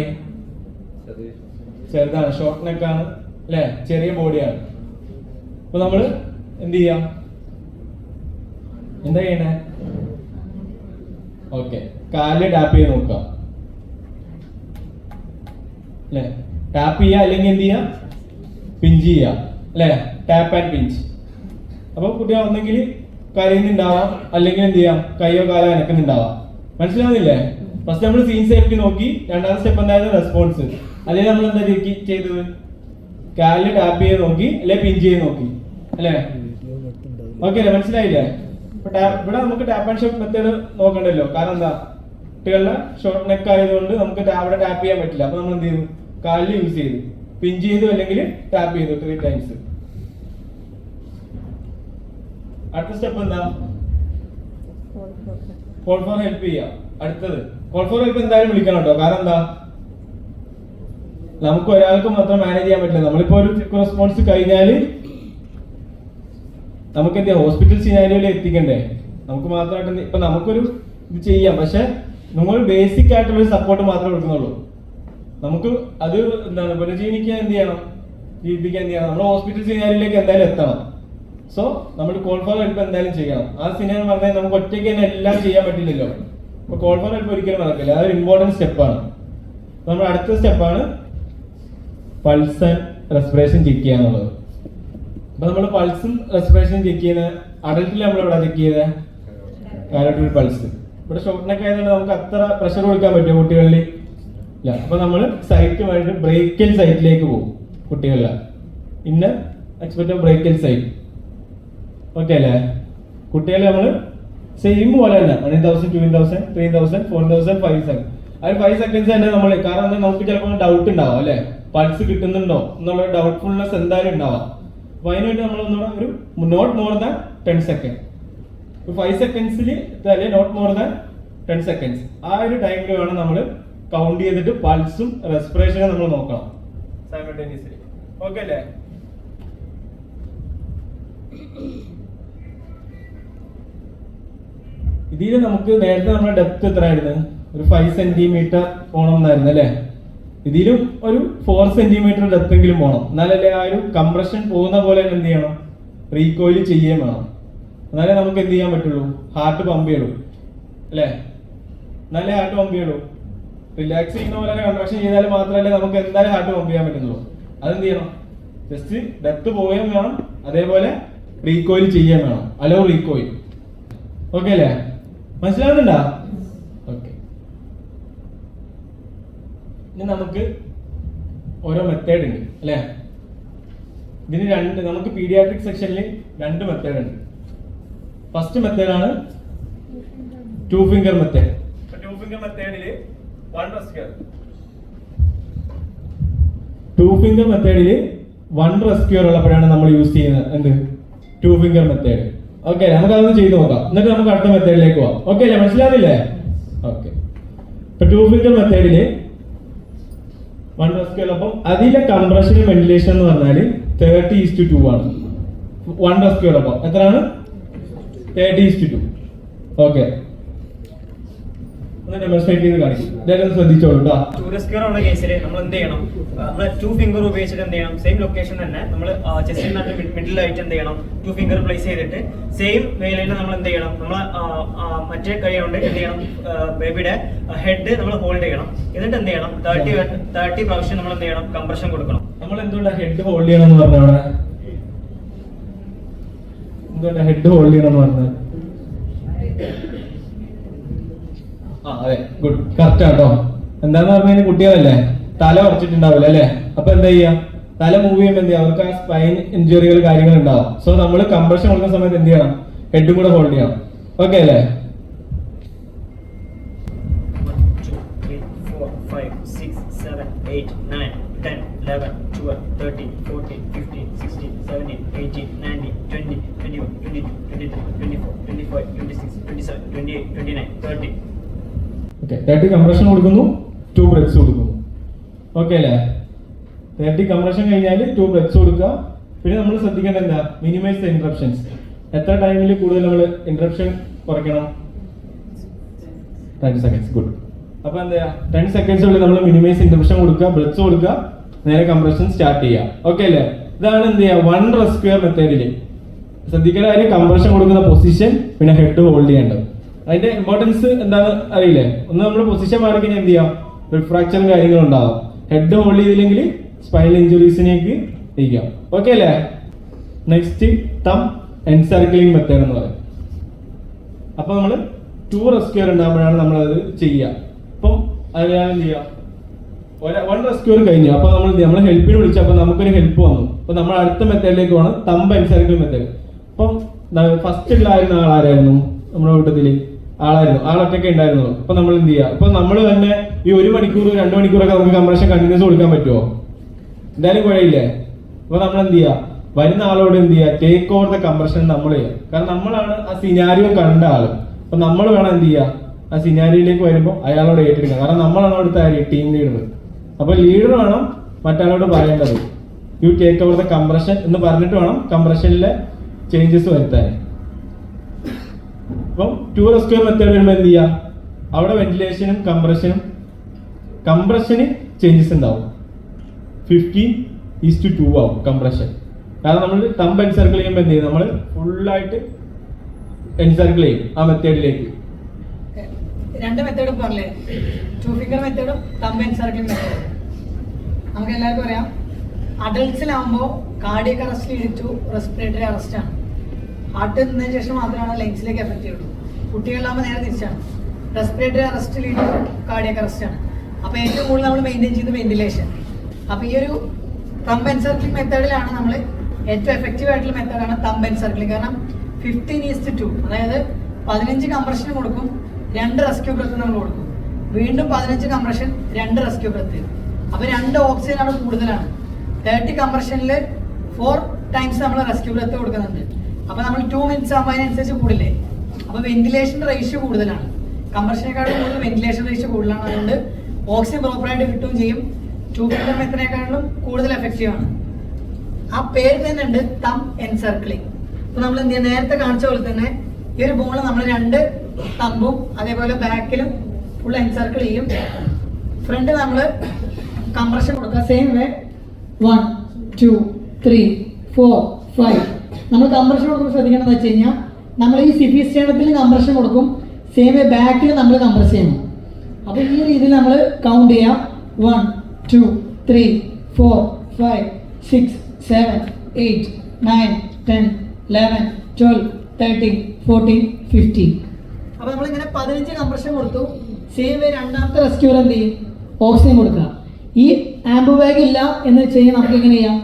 ചെറുതാണ്, ഷോർട്ട് നെക്കാണ് അല്ലെ, ചെറിയ ബോഡിയാണ്. അപ്പൊ നമ്മള് എന്ത് ചെയ്യാം, എന്താ ചെയ്യണേ, ഓക്കെ കാലില് ടാപ്പ് ചെയ്ത് നോക്കുക അല്ലെ. ടാപ്പ് ചെയ്യുക അല്ലെങ്കിൽ എന്ത് ചെയ്യുക, പിഞ്ച് ചെയ്യുക അല്ലെ, ടാപ്പ് ആൻഡ് പിഞ്ച്. അപ്പൊ കുട്ടികൾ ഒന്നെങ്കിൽ കരയുന്നുണ്ടാവാം, അല്ലെങ്കിൽ എന്ത് ചെയ്യാം, കയ്യോ കാലോ അനക്കുന്നുണ്ടാവാം. മനസ്സിലാവുന്നില്ലേ. ഫസ്റ്റ് നമ്മൾ സീൻ സേഫ്റ്റി നോക്കി, രണ്ടാമത്തെ സ്റ്റെപ്പ് എന്തായിരുന്നു റെസ്പോൺസ്. അല്ലെങ്കിൽ നമ്മൾ എന്താ ചെയ്തത്, കാലില് ടാപ്പ് ചെയ്ത് നോക്കി അല്ലെ പിഞ്ച് ചെയ്ത് നോക്കി അല്ലെ. ഓക്കെ അല്ലേ, മനസ്സിലായില്ലേ. ഇവിടെ നമുക്ക് ടാപ്പ് ആൻഡ് ഷോട്ട് മെത്തേഡ് നോക്കണ്ടല്ലോ, കാരണം എന്താ, കുട്ടികളുടെ ഷോർട്ട് നെക്ക് ആയതുകൊണ്ട് നമുക്ക് അവിടെ ടാപ്പ് ചെയ്യാൻ പറ്റില്ല. അപ്പൊ നമ്മൾ എന്ത് ചെയ്തു, കാലിൽ യൂസ് ചെയ്തു, പിഞ്ച് ചെയ്തു അല്ലെങ്കിൽ ടാപ്പ് ചെയ്തു 3 ടൈംസ്. അടുത്ത സ്റ്റെപ്പ് എന്താ, കോൾ ഫോർ ഹെൽപ്പ് ചെയ്യാം. അടുത്തത് കോൾ ഫോർ ഹെൽപ്പ് എന്തായാലും വിളിക്കണം കേട്ടോ, കാരണം എന്താ, നമുക്ക് ഒരാൾക്ക് മാത്രം മാനേജ് ചെയ്യാൻ പറ്റില്ല. നമ്മളിപ്പോ ഒരു റെസ്പോൺസ് കഴിഞ്ഞാല് നമുക്ക് എന്താ ഹോസ്പിറ്റൽ സിനാരിയോയിൽ എത്തിക്കണ്ടേ, നമുക്ക് മാത്രമായിട്ട് ഇപ്പൊ നമുക്കൊരു ഇത് ചെയ്യാം, പക്ഷെ നമ്മൾ ബേസിക് ആയിട്ടുള്ള ഒരു സപ്പോർട്ട് മാത്രമേ കൊടുക്കുന്നുള്ളൂ. നമുക്ക് അത് എന്താണ് പുനർജീവിക്കാൻ എന്ത് ചെയ്യണം, ജീവിപ്പിക്കാൻ എന്ത് ചെയ്യണം, നമ്മൾ ഹോസ്പിറ്റൽ സിനാരിയോയിലേക്ക് എന്തായാലും എത്തണം. സോ നമ്മൾ കോൾ ഫോർ ഹെൽപ്പ് എന്തായാലും ചെയ്യണം. ആ സിനാരിയോ പറഞ്ഞാൽ നമുക്ക് ഒറ്റയ്ക്ക് തന്നെ എല്ലാം ചെയ്യാൻ പറ്റില്ലല്ലോ. അപ്പൊ കോൾ ഫോർ ഹെൽപ്പ് ഒരിക്കലും നടക്കില്ല, അതൊരു ഇമ്പോർട്ടന്റ് സ്റ്റെപ്പാണ്. നമ്മുടെ അടുത്ത സ്റ്റെപ്പാണ് പൾസ് ആൻഡ് റെസ്പിറേഷൻ ചെക്ക് ചെയ്യാന്നുള്ളത്. അപ്പൊ നമ്മൾ പൾസും റെസ്പിറേഷനും ചെക്ക് ചെയ്യുന്ന അഡൽട്ടിൽ നമ്മൾ ഇവിടെ ചെക്ക് ചെയ്ത കാരോട്ടിഡ് പൾസ്. ഇവിടെ ഷോർട്ട് നെക്ക് ആയതുകൊണ്ട് നമുക്ക് അത്ര പ്രഷർ കൊടുക്കാൻ പറ്റുമോ കുട്ടികളിൽ, ഇല്ല. അപ്പൊ നമ്മൾ സൈറ്റുമായിട്ട് ബ്രേക്കൽ സൈറ്റിലേക്ക് പോകും കുട്ടികളിലെ ഇന്നർ എക്സ്പെക്റ്റഡ് ബ്രേക്കൽ സൈറ്റ്. ഓക്കെ അല്ലേ? കുട്ടികളെ നമ്മൾ സെയിം പോലെ തന്നെ 1000, 2000, 3000, 4000, 5 സെക്കൻഡ്. ആ 5 സെക്കൻഡ്സ് തന്നെ നമ്മൾ, കാരണം നമുക്ക് ചിലപ്പോൾ ഡൗട്ട് ഉണ്ടാവും അല്ലെ, പൾസ് കിട്ടുന്നുണ്ടോ എന്നുള്ള ഡൗട്ട്ഫുൾനെസ് എന്തായാലും ഉണ്ടാവാം. അപ്പൊ അതിനുവേണ്ടി നമ്മൾ ഒന്നുകൂടെ ഒരു നോട്ട് മോർ ദാൻ 10 സെക്കൻഡ്, 5 സെക്കൻഡ്സിൽ നോട്ട് മോർ ദാൻ 10 സെക്കൻഡ്സ് ആ ഒരു ടൈമിൽ വേണം നമ്മൾ കൗണ്ട് ചെയ്തിട്ട് പൾസും റെസ്പിറേഷനും നമ്മൾ നോക്കണം സൈമൾട്ടേനിയസ്ലി. ഓക്കെ അല്ലേ? ഇതിൽ നമുക്ക് നേരത്തെ നമ്മുടെ ഡെപ്ത് എത്ര ആയിരുന്നു? ഒരു 5 സെന്റിമീറ്റർ പോകണം എന്നായിരുന്നു അല്ലേ? ഇതിലും ഒരു 4 സെന്റിമീറ്റർ ഡെപ്ത് എങ്കിലും പോകണം, എന്നാലല്ലേ ആ ഒരു കംപ്രഷൻ പോകുന്ന പോലെ എന്ത് ചെയ്യണം, റീകോയിൽ ചെയ്യുകയും വേണം. എന്നാലേ നമുക്ക് എന്ത് ചെയ്യാൻ പറ്റുള്ളൂ, ഹാർട്ട് പമ്പ് ചെയ്യുള്ളൂ അല്ലേ? എന്നാലേ ഹാർട്ട് പമ്പ് ചെയ്യുള്ളൂ. റിലാക്സ് ചെയ്യുന്ന പോലെ കൺട്രാക്ഷൻ ചെയ്താൽ മാത്രമല്ലേ നമുക്ക് എന്തായാലും ഹാർട്ട് പമ്പ് ചെയ്യാൻ പറ്റുന്നുള്ളൂ. അതെന്ത് ചെയ്യണം, ജസ്റ്റ് ഡെപ്ത് പോവുകയും വേണം, അതേപോലെ റീകോയിൽ ചെയ്യുകയും വേണം, അലോ റീകോയിൽ. ഓക്കെ അല്ലേ? മനസ്സിലാവുന്നുണ്ടോ? ഓക്കെ. ഇനി നമുക്ക് ഓരോ മെത്തേഡ് ഉണ്ട് അല്ലേ? ഇതിന് നമുക്ക് പീഡിയാട്രിക് സെക്ഷനിൽ 2 മെത്തേഡ് ഉണ്ട്. ഫസ്റ്റ് മെത്തേഡാണ് 2 ഫിംഗർ മെത്തേഡ്. 2 ഫിംഗർ മെത്തേഡില് 1 റെസ്ക്യൂർ. 2 ഫിംഗർ മെത്തേഡിൽ 1 റെസ്ക്യൂർ ഉള്ളപ്പോഴാണ് നമ്മൾ യൂസ് ചെയ്യുന്നത് എന്ത്, 2 ഫിംഗർ മെത്തേഡ്. ഓക്കെ, നമുക്ക് അതൊന്ന് ചെയ്ത് നോക്കാം, എന്നിട്ട് നമുക്ക് അടുത്ത മെത്തേഡിലേക്ക് പോവാം. ഓക്കെ അല്ലേ? മനസ്സിലാവില്ലേ? ഓക്കെ. ഇപ്പൊ 2 ഫിംഗർ മെത്തേഡില് 1 റെസ്ക്യൂർ, അപ്പം അതിലെ കംപ്രഷനും വെന്റിലേഷൻ എന്ന് പറഞ്ഞാൽ 30:2 ആണ്. 1 റെസ്ക്യൂർ അപ്പം എത്രയാണ്? 30:2. ഓക്കെ, ഒന്ന് ഡെമോൺസ്ട്രേറ്റ് ചെയ്ത് കാണിക്കും. ഇതായാലും ശ്രദ്ധിച്ചോളൂ കേട്ടോ. 2 റെസ്ക്യൂർ ഉള്ള കേസിൽ നമ്മൾ എന്ത് ചെയ്യണം, നമ്മൾ 2 ഫിംഗർ ഉപയോഗിച്ചിട്ട് എന്ത് ചെയ്യണം, സെയിം ലൊക്കേഷൻ തന്നെ നമ്മൾ ചെസ്റ്റിന്റെ മിഡിലായിട്ട് എന്ത് ചെയ്യണം, 2 ഫിംഗർ പ്ലേസ് ചെയ്തിട്ട് സെയിം വേയിൽ തന്നെ നമ്മൾ എന്ത് ചെയ്യണം, നമ്മൾ മറ്റേ കൈ കൊണ്ട് എന്ത് ചെയ്യണം, ബേബിയുടെ ഹെഡ് നമ്മൾ ഹോൾഡ് ചെയ്യണം. എന്നിട്ട് എന്ത് ചെയ്യണം, 30 പ്രാവശ്യം നമ്മൾ എന്ത് ചെയ്യണം, കംപ്രഷൻ കൊടുക്കണം. നമ്മൾ എന്തുകൊണ്ടാണ് ഹെഡ് ഹോൾഡ് ചെയ്യണം എന്ന് പറഞ്ഞ അവിടെ? എന്തുകൊണ്ടാണ് ഹെഡ് ഹോൾഡ് ചെയ്യണം എന്ന് പറഞ്ഞത്? അതെ, ഗുഡ്, കറക്റ്റ് ആട്ടോ. എന്താന്ന് പറഞ്ഞാൽ കുട്ടികളല്ലേ, തല കുറച്ചിട്ടുണ്ടാവില്ല അല്ലെ? അപ്പൊ എന്താ ചെയ്യാ, തല മൂവ് ചെയ്യുമ്പോൾ എന്ത് ചെയ്യാം, അവർക്ക് ആ സ്പൈൻ ഇഞ്ചുറികൾ കാര്യങ്ങൾ ഉണ്ടാവും. സോ നമ്മൾ കംപ്രഷൻ കൊടുക്കുന്ന സമയത്ത് എന്ത് ചെയ്യണം, ഹെഡും കൂടെ ഹോൾഡ് ചെയ്യണം. ഓക്കെ അല്ലേ? 1, 2, 3, 4, 5, 6, 7, 8, 9, 10, 11, 12, 13, 14, 15, 16, 17, 18, 19, 20, 21, 22, 23, 24, 25, 26, 27, 28, 29, 30. ഓക്കെ, 30 കംപ്രഷൻ കൊടുക്കുന്നു, 2 ബ്രെത്ത്സ് കൊടുക്കുന്നു. ഓക്കെ അല്ലേ? 30 കംപ്രഷൻ കഴിഞ്ഞാൽ 2 ബ്രെത്ത്സ് കൊടുക്കുക. പിന്നെ നമ്മൾ ശ്രദ്ധിക്കേണ്ടത് എന്താ, മിനിമൈസ് ദ ഇന്ററപ്ഷൻസ്. എത്ര ടൈമിൽ കൂടുതൽ നമ്മൾ ഇന്ററപ്ഷൻ കുറയ്ക്കണം? 10 സെക്കൻഡ്സ്. ഗുഡ്. അപ്പൊ എന്താ, 10 സെക്കൻഡ്സിനുള്ളിൽ നമ്മൾ മിനിമൈസ് ഇന്ററപ്ഷൻ കൊടുക്കുക, ബ്രെത്ത്സ് കൊടുക്കുക, നേരെ കംപ്രഷൻ സ്റ്റാർട്ട് ചെയ്യുക. ഓക്കെ അല്ലേ? ഇതാണ് എന്ത് ചെയ്യുക, 1 റെസ്ക്യൂർ മെത്തേഡില് ശ്രദ്ധിക്കേണ്ട കാര്യം, കംപ്രഷൻ കൊടുക്കുന്ന പൊസിഷൻ, പിന്നെ ഹെഡ് ഹോൾഡ് ചെയ്യേണ്ടത്. അതിന്റെ ഇമ്പോർട്ടൻസ് എന്താണെന്ന് അറിയില്ലേ? ഒന്ന് നമ്മൾ പൊസിഷൻ മാറി കഴിഞ്ഞാൽ എന്ത് ചെയ്യാം, റിഫ്രാക്ചറും കാര്യങ്ങളും ഉണ്ടാവും. ഹെഡ് ഹോൾഡ് ചെയ്തില്ലെങ്കിൽ സ്പൈനൽ ഇഞ്ചുറീസിനേക്ക് ഇരിക്കാം. ഓക്കെ അല്ലേ? നെക്സ്റ്റ് തം എൻസർക്കിളിംഗ് മെത്തേഡ് എന്ന് പറയും. അപ്പൊ നമ്മൾ 2 റെസ്ക്യൂർ ഉണ്ടാകുമ്പോഴാണ് നമ്മളത് ചെയ്യുക. അപ്പം അത് ഞാൻ എന്ത് ചെയ്യാം, 1 റെസ്ക്യൂർ കഴിഞ്ഞു. അപ്പൊ നമ്മൾ ഹെൽപ്പിന് വിളിച്ചു, അപ്പൊ നമുക്കൊരു ഹെൽപ്പ് വന്നു. അപ്പൊ നമ്മൾ അടുത്ത മെത്തേഡിലേക്ക് പോകണം, തമ്പ് എൻസർക്കിളിംഗ് മെത്തേഡ്. അപ്പം ഫസ്റ്റ് ഉള്ളായിരുന്ന ആളാരായിരുന്നു നമ്മുടെ കൂട്ടത്തില്? ആളൊറ്റൊക്കെ ഉണ്ടായിരുന്നുള്ളൂ. അപ്പൊ നമ്മൾ എന്ത് ചെയ്യുക, ഇപ്പൊ നമ്മൾ തന്നെ ഈ 1 മണിക്കൂർ 2 മണിക്കൂറൊക്കെ നമുക്ക് കംപ്രഷൻ കണ്ടിന്യൂസ് കൊടുക്കാൻ പറ്റുമോ? എന്തായാലും കുഴയില്ലേ? അപ്പൊ നമ്മൾ എന്ത് ചെയ്യുക, വരുന്ന ആളോട് എന്ത് ചെയ്യുക, ടേക്ക് ഓവർ ദ കംപ്രഷൻ നമ്മൾ ചെയ്യുക. കാരണം നമ്മളാണ് ആ സിനാരിയോ കണ്ട ആള്. അപ്പൊ നമ്മൾ വേണം എന്ത് ചെയ്യുക, ആ സിനാരിയോയിലേക്ക് വരുമ്പോൾ അയാളോട് ഏറ്റെടുക്കുക. കാരണം നമ്മളാണ് അവിടുത്തെ ടീം ലീഡർ. അപ്പൊ ലീഡർ വേണം മറ്റാളോട് പറയേണ്ടത്, you take over the compression എന്ന് പറഞ്ഞിട്ട് വേണം കംപ്രഷനിലെ ചേഞ്ചസ് വരുത്താൻ. അപ്പം 2 റെസ്ക്യൂർ മെത്തേഡ് വരുമ്പോൾ എന്ത് ചെയ്യുക, അവിടെ വെന്റിലേഷനും കംപ്രഷന് ചേഞ്ചസ് ഉണ്ടാവും. 15:2 ആവും കംപ്രഷൻ. കാരണം നമ്മൾ തമ്പ് എൻസർക്കിൾ ചെയ്യുമ്പോൾ എന്ത് ചെയ്യും, നമ്മൾ ഫുള്ളായിട്ട് എൻസർക്കിൾ ചെയ്യും ആ മെത്തേഡിലേക്ക്. 2 മെത്തേഡും പറഞ്ഞേ, 2 ഫിംഗർ മെത്തേഡും തമ്പ് എൻസർക്കിളിംഗ് മെത്തേഡും. നമുക്ക് എല്ലാവർക്കും അറിയാം, അഡൾട്ട്സിലാകുമ്പോൾ cardiac arrest lead to respiratory arrest ആണ്. ഹാർട്ട് നിന്നതിന് ശേഷം മാത്രമാണ് ലങ്സിലേക്ക് എഫക്റ്റ് ചെയ്യുള്ളൂ. കുട്ടികളിലാകുമ്പോൾ നേരെ തിരിച്ചാണ്, respiratory arrest lead to cardiac arrest ആണ്. അപ്പോൾ ഏറ്റവും കൂടുതൽ നമ്മൾ മെയിൻറ്റെയിൻ ചെയ്യുന്നത് വെന്റിലേഷൻ. അപ്പോൾ ഈ ഒരു തമ്പ് എൻസർക്ലിംഗ് മെത്തേഡിലാണ് നമ്മൾ ഏറ്റവും എഫക്റ്റീവ് ആയിട്ടുള്ള മെത്തേഡാണ് തമ്പ് എൻസർക്ലിംഗ്. കാരണം 15:2, അതായത് 15 കംപ്രഷൻ കൊടുക്കും, 2 റെസ്ക്യൂ ബ്രത്ത് നമ്മൾ കൊടുക്കും, വീണ്ടും 15 കംപ്രഷൻ, 2 റെസ്ക്യൂ ബ്രത്ത്. അപ്പോൾ 2 ഓക്സിജൻ ആണ് കൂടുതലാണ്. 30 കംപ്രഷനിൽ 4 ടൈംസ് നമ്മൾ റെസ്ക്യൂ ബ്രത്ത് കൊടുക്കുന്നുണ്ട്. അപ്പോൾ നമ്മൾ 2 മിനിറ്റ്സ് ആകുമ്പോൾ അതിനനുസരിച്ച് കൂടില്ലേ. അപ്പോൾ വെന്റിലേഷൻ റേഷ്യോ കൂടുതലാണ്, കംപ്രഷനേക്കാളും കൂടുതൽ വെന്റിലേഷൻ റേഷ്യോ കൂടുതലാണ്. അതുകൊണ്ട് ഓക്സിജൻ പ്രോപ്പറായിട്ട് കിട്ടുകയും ചെയ്യും. 2 ഫിംഗർ മെത്തഡിനേക്കാളും കൂടുതൽ എഫക്റ്റീവ് ആണ്. ആ പേര് തന്നെ ഉണ്ട് തം എൻസർക്ലിംഗ്. അപ്പോൾ നമ്മൾ എന്ത് ചെയ്യുക, നേരത്തെ കാണിച്ച പോലെ തന്നെ ഈ ഒരു ബോൾ നമ്മൾ 2 തമ്പും അതേപോലെ ബാക്കിലും ഫുൾ എൻസർക്കിൾ ചെയ്യും. ഫ്രണ്ട് നമ്മൾ കംപ്രഷൻ കൊടുക്കുക. സെയിം വേ 1 2 3 4 5 നമ്മൾ കംപ്രഷൻ കൊടുക്കുമ്പോൾ ശ്രദ്ധിക്കണമെന്ന് വെച്ച് കഴിഞ്ഞാൽ നമ്മൾ ഈ സിഫി സ്റ്റേണത്തിൽ കംപ്രഷൻ കൊടുക്കും, സെയിം വേ ബാക്കിൽ നമ്മൾ കംപ്രസ് ചെയ്യണം. അപ്പോൾ ഈ രീതിയിൽ നമ്മൾ കൗണ്ട് ചെയ്യാം. 1 2 3 4 5 6 7 8 9 10 11 12 13 14 15. അപ്പോൾ നമ്മളിങ്ങനെ 15 കംപ്രഷൻ കൊടുത്തു. സെയിം വേ രണ്ടാമത്തെ റെസ്ക്യൂർ എന്ത് ചെയ്യും, ഓക്സിജൻ കൊടുക്കുക. ഈ ആംബു ബാഗ് ഇല്ല എന്ന് വെച്ച് കഴിഞ്ഞാൽ നമുക്ക് എങ്ങനെ ചെയ്യാം,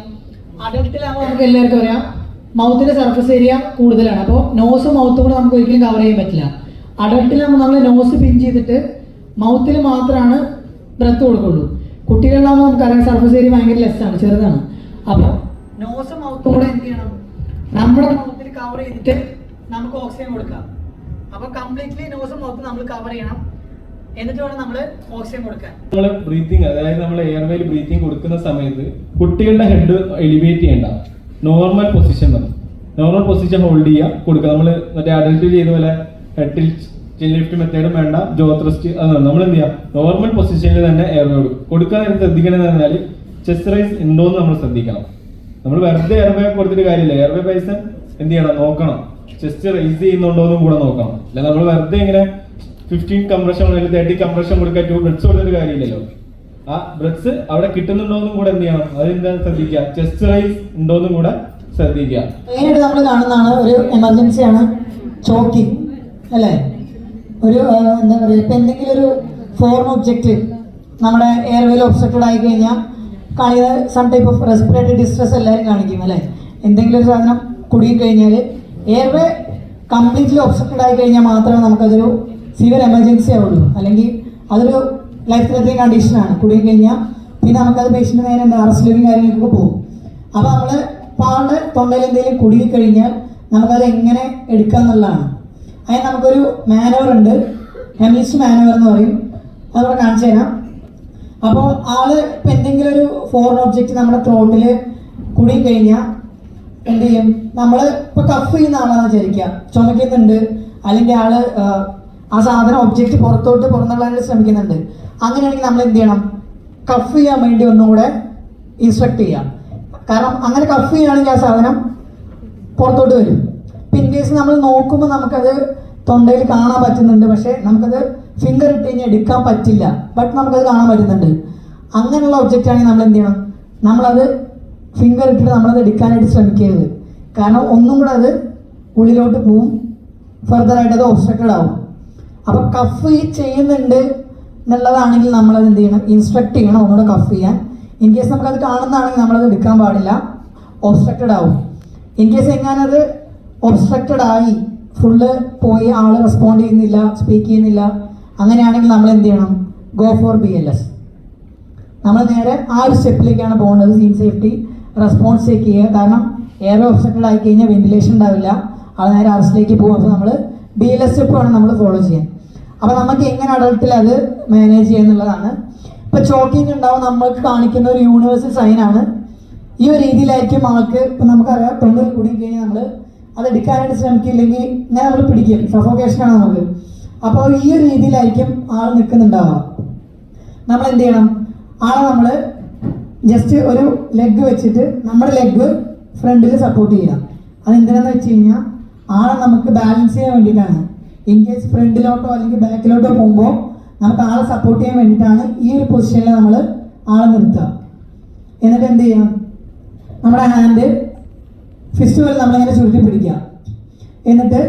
അഡൽട്ടിലാകുമ്പോൾ നമുക്ക് എല്ലാവർക്കും അറിയാം മൗത്തിൻ്റെ സർഫസ് ഏരിയ കൂടുതലാണ്. അപ്പോൾ നോസ് മൗത്തും കൂടെ നമുക്ക് ഒരിക്കലും കവർ ചെയ്യാൻ പറ്റില്ല. അഡൽട്ടിലാകുമ്പോൾ നമ്മൾ നോസ് പിൻ ചെയ്തിട്ട് മൗത്തിൽ മാത്രമാണ് ബ്രത്ത് കൊടുക്കുള്ളൂ. കുട്ടികളിലാകുമ്പോൾ നമുക്കറിയാം സർഫസ് ഏരിയ ഭയങ്കര ലെസ്സാണ്, ചെറുതാണ്. അപ്പോൾ നോസ് മൗത്തും കൂടെ എന്ത് ചെയ്യണം, നമ്മുടെ മൗത്തിൽ കവർ ചെയ്തിട്ട് നമുക്ക് ഓക്സിജൻ കൊടുക്കാം. അപ്പോൾ കംപ്ലീറ്റ്ലി നോസ് മൗത്ത് നമ്മൾ കവർ ചെയ്യണം, എന്നിട്ട് വേണം നമ്മൾ ഓക്സിജൻ കൊടുക്കാൻ. നമ്മൾ ബ്രീത്തിങ്, അതായത് നമ്മൾ എയർവേയിൽ ബ്രീത്തിങ് കൊടുക്കുന്ന സമയത്ത് കുട്ടികളുടെ ഹെഡ് എലിവേറ്റ് ചെയ്യേണ്ട, നോർമൽ പൊസിഷൻ മതി. നോർമൽ പൊസിഷൻ ഹോൾഡ് ചെയ്യുക, കൊടുക്കുക. നമ്മൾ മറ്റേ അഡൽട്ട് ചെയ്ത പോലെ ഹെഡിൽ ചിൻ ലിഫ്റ്റ് മെത്തേഡും വേണ്ട, ജോ ത്രസ്റ്റ് അതാണ്. നമ്മൾ എന്ത് ചെയ്യുക, നോർമൽ പൊസിഷനിൽ തന്നെ എയർവേ കൊടുക്കാൻ ശ്രദ്ധിക്കണമെന്ന് പറഞ്ഞാൽ ചെസ്റ്റ് റൈസ് ഉണ്ടോ എന്ന് നമ്മൾ ശ്രദ്ധിക്കണം. നമ്മൾ വെറുതെ എയർവേ കൊടുത്തിട്ട് കാര്യമില്ല. എയർവേ പൈസൻ എന്ത് ചെയ്യണം, നോക്കണം, ചെസ്റ്റ് റൈസ് ചെയ്യുന്നുണ്ടോ എന്നും കൂടെ നോക്കണം. അല്ല നമ്മൾ വെറുതെ ഇങ്ങനെ 15 കംപ്രഷൻ അല്ലെങ്കിൽ 30 കംപ്രഷൻ കൊടുക്കാൻ 2 ബ്രെഡ്സ് കൊടുത്തിട്ട് കാര്യമില്ലല്ലോ. ആ ബ്രെഡ്സ് അവിടെ കിട്ടുന്നുണ്ടോന്നും കൂടെ എന്ത് ചെയ്യണം, അതെന്താ ശ്രദ്ധിക്കുക, ചെസ്റ്റ് റൈസ് ഉണ്ടോന്നും കൂടെ ശ്രദ്ധിക്കുക. മെയിനായിട്ട് നമ്മൾ കാണുന്നതാണ് ഒരു എമർജൻസിയാണ് ചോക്കിങ്, അല്ലേ? ഒരു എന്താ പറയുക, ഇപ്പം എന്തെങ്കിലും ഒരു ഫോറിൻ ഒബ്ജക്റ്റ് നമ്മുടെ എയർവേയിൽ ഒബ്സ്ട്രക്റ്റഡ് ആയി കഴിഞ്ഞാൽ കാണിക്കുന്ന some type of respiratory distress എല്ലാവരും കാണിക്കും, അല്ലേ? എന്തെങ്കിലും ഒരു സാധനം കുടുങ്ങിക്കഴിഞ്ഞാൽ എയർവേ കംപ്ലീറ്റ്ലി ഒബ്സ്ട്രക്റ്റഡ് ആയി കഴിഞ്ഞാൽ മാത്രമേ നമുക്കതൊരു സിവിയർ എമർജൻസി ആവുള്ളൂ. അല്ലെങ്കിൽ അതൊരു ലൈഫ് ത്രെറ്റനിങ് കണ്ടീഷനാണ്. കുടുങ്ങിക്കഴിഞ്ഞാൽ പിന്നെ നമുക്കത് പേഷ്യൻ്റ് നേരെ എന്താ അറസ്റ്റ് ലിവിങ് കാര്യങ്ങൾക്കൊക്കെ പോകും. അപ്പോൾ നമ്മൾ പാടെ തൊണ്ടയിൽ എന്തെങ്കിലും കുടുങ്ങിക്കഴിഞ്ഞാൽ നമുക്കത് എങ്ങനെ എടുക്കുക എന്നുള്ളതാണ്. അതിന് നമുക്കൊരു മാനുവർ ഉണ്ട്, ഹെമിസ്റ്റ് മാനുവർ എന്ന് പറയും, അതവിടെ കാണിച്ചു തരാം. അപ്പോൾ ആള് ഇപ്പം എന്തെങ്കിലും ഒരു ഫോറിൻ ഒബ്ജക്റ്റ് നമ്മുടെ ത്രോട്ടിൽ കുടുങ്ങിക്കഴിഞ്ഞാൽ എന്ത് ചെയ്യും, നമ്മൾ ഇപ്പോൾ കഫ് ചെയ്യുന്ന ആളാണെന്ന് വിചാരിക്കുക, ചുമയ്ക്കുന്നുണ്ട്, അല്ലെങ്കിൽ ആള് ആ സാധനം ഒബ്ജക്റ്റ് പുറന്തള്ളാനായിട്ട് ശ്രമിക്കുന്നുണ്ട്. അങ്ങനെയാണെങ്കിൽ നമ്മൾ എന്ത് ചെയ്യണം, കഫ് ചെയ്യാൻ വേണ്ടി ഒന്നുകൂടെ ഇൻസ്ട്രക്ട് ചെയ്യാം. കാരണം അങ്ങനെ കഫ് ചെയ്യുകയാണെങ്കിൽ ആ സാധനം പുറത്തോട്ട് വരും. ഇപ്പം ഇൻ കേസ് നമ്മൾ നോക്കുമ്പോൾ നമുക്കത് തൊണ്ടയിൽ കാണാൻ പറ്റുന്നുണ്ട്, പക്ഷേ നമുക്കത് ഫിംഗർ ഇട്ട് കഴിഞ്ഞാൽ എടുക്കാൻ പറ്റില്ല, ബട്ട് നമുക്കത് കാണാൻ പറ്റുന്നുണ്ട്. അങ്ങനെയുള്ള ഒബ്ജക്റ്റ് ആണെങ്കിൽ നമ്മൾ എന്ത് ചെയ്യണം, നമ്മളത് ഫിംഗർ ഇട്ടിട്ട് നമ്മളത് എടുക്കാനായിട്ട് ശ്രമിക്കരുത്. കാരണം ഒന്നും കൂടെ അത് ഉള്ളിലോട്ട് പോവും, ഫർദറായിട്ട് അത് ഒബ്സ്ട്രക്റ്റഡ് ആവും. അപ്പോൾ കഫ് ചെയ്യുന്നുണ്ട് എന്നുള്ളതാണെങ്കിൽ നമ്മളത് എന്ത് ചെയ്യണം, ഇൻസ്ട്രക്ട് ചെയ്യണം ഒന്നുകൂടെ കഫ് ചെയ്യാൻ. ഇൻ കേസ് നമുക്കത് കാണുന്നതാണെങ്കിൽ നമ്മളത് എടുക്കാൻ പാടില്ല, ഒബ്സ്ട്രക്റ്റഡ് ആവും. ഇൻ കേസ് എങ്ങാനത് ഒബ്സ്ട്രക്റ്റഡ് ആയി ഫുള്ള് പോയി ആൾ റെസ്പോണ്ട് ചെയ്യുന്നില്ല, സ്പീക്ക് ചെയ്യുന്നില്ല, അങ്ങനെയാണെങ്കിൽ നമ്മൾ എന്ത് ചെയ്യണം, ഗോ ഫോർ BLS. നമ്മൾ നേരെ ആ ഒരു സ്റ്റെപ്പിലേക്കാണ് പോകേണ്ടത്. സീൻ സേഫ്റ്റി റെസ്പോൺസ് ചെക്ക് ചെയ്യുക. കാരണം എയർ ഒബ്സ്ട്രക്റ്റഡ് ആയി കഴിഞ്ഞാൽ വെന്റിലേഷൻ ഉണ്ടാവില്ല, അത് നേരെ അറസ്റ്റിലേക്ക് പോകും. അപ്പോൾ നമ്മൾ BLS സ്റ്റെപ്പ് വേണം നമ്മൾ ഫോളോ ചെയ്യാൻ. അപ്പോൾ നമുക്ക് എങ്ങനെ അഡൾട്ടിൽ അത് മാനേജ് ചെയ്യുക എന്നുള്ളതാണ്. ഇപ്പോൾ ചോക്കിങ് ഉണ്ടാവും, നമ്മൾക്ക് കാണിക്കുന്ന ഒരു യൂണിവേഴ്സൽ സൈനാണ്. ഈ ഒരു രീതിയിലായിരിക്കും ആൾക്ക്, ഇപ്പം നമുക്കറിയാം തൊണ്ടിൽ കുടുങ്ങിക്കഴിഞ്ഞാൽ നമ്മൾ അത് എടുക്കാനായിട്ട് ശ്രമിക്കില്ലെങ്കിൽ ഇങ്ങനെ നമ്മൾ പിടിക്കും, സഫോക്കേഷനാണ് നമുക്ക്. അപ്പോൾ ഈ ഒരു രീതിയിലായിരിക്കും ആൾ നിൽക്കുന്നുണ്ടാവുക. നമ്മൾ എന്ത് ചെയ്യണം, ആളെ നമ്മൾ ജസ്റ്റ് ഒരു ലെഗ് വെച്ചിട്ട് നമ്മുടെ ലെഗ് ഫ്രണ്ടിൽ സപ്പോർട്ട് ചെയ്യാം. അതെന്തിനാന്ന് വെച്ച് കഴിഞ്ഞാൽ ആളെ നമുക്ക് ബാലൻസ് ചെയ്യാൻ വേണ്ടിയിട്ടാണ്. ഇൻ കേസ് ഫ്രണ്ടിലോട്ടോ അല്ലെങ്കിൽ ബാക്കിലോട്ടോ പോകുമ്പോൾ നമുക്ക് ആളെ സപ്പോർട്ട് ചെയ്യാൻ വേണ്ടിയിട്ടാണ് ഈ ഒരു പൊസിഷനിൽ നമ്മൾ ആളെ നിർത്തുക. എന്നിട്ട് എന്ത് ചെയ്യാം, നമ്മുടെ ഹാൻഡ് ഫിസ്റ്റ് പോലെ നമ്മളിങ്ങനെ ചുരുട്ടി പിടിക്കുക. എന്നിട്ട്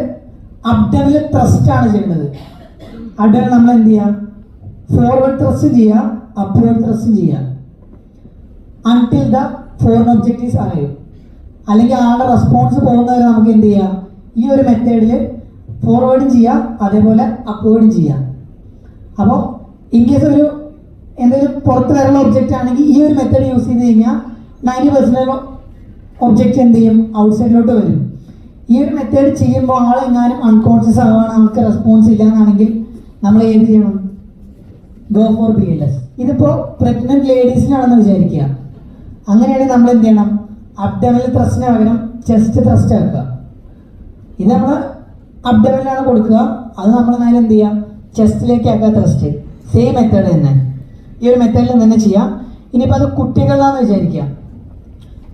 അബ്ഡമിൽ ത്രസ്റ്റ് ആണ് ചെയ്യേണ്ടത്. അബ്ഡമിൽ നമ്മൾ എന്ത് ചെയ്യുക, ഫോർവേഡ് ത്രസ്റ്റ് ചെയ്യുക, അപ്വേർഡ് ത്രസ്റ്റ് ചെയ്യുക until the foreign objectives arrive. അല്ലെങ്കിൽ ആളുടെ റെസ്പോൺസ് പോകുന്നവരെ നമുക്ക് എന്ത് ചെയ്യാം, ഈ ഒരു മെത്തേഡിൽ ഫോർവേഡും ചെയ്യാം അതേപോലെ അപ്വേർഡും ചെയ്യാം. അപ്പോൾ ഇൻ കേസ് ഒരു എന്തെങ്കിലും പുറത്ത് വരെയുള്ള ഒബ്ജക്റ്റ് ആണെങ്കിൽ ഈ ഒരു മെത്തേഡ് യൂസ് ചെയ്ത് കഴിഞ്ഞാൽ 90% ഒബ്ജക്റ്റ് എന്ത് ചെയ്യും, ഔട്ട്സൈഡിലോട്ട് വരും. ഈ ഒരു മെത്തേഡ് ചെയ്യുമ്പോൾ ആളെങ്ങാനും അൺകോൺഷ്യസ് ആവാണ്, ആൾക്ക് റെസ്പോൺസ് ഇല്ല എന്നാണെങ്കിൽ നമ്മൾ ഏത് ചെയ്യണം, ഗോ ഫോർ BLS. ഇതിപ്പോൾ പ്രഗ്നന്റ് ലേഡീസിനാണെന്ന് വിചാരിക്കുക. അങ്ങനെയാണെങ്കിൽ നമ്മൾ എന്ത് ചെയ്യണം, അബ്ഡമിനൽ ത്രസ്റ്റിന് പകരം ചെസ്റ്റ് ത്രസ്റ്റ് ആക്കുക. ഇത് നമ്മൾ അബ്ഡമിനാണ് കൊടുക്കുക, അത് നമ്മൾ നേരെ എന്ത് ചെയ്യാം, ചെസ്റ്റിലേക്ക് ആക്കുക ത്രസ്റ്റ്. സെയിം മെത്തേഡ് തന്നെ, ഈ ഒരു മെത്തേഡിൽ തന്നെ ചെയ്യാം. ഇനിയിപ്പോൾ അത് കുട്ടികളിലാണെന്ന് വിചാരിക്കുക.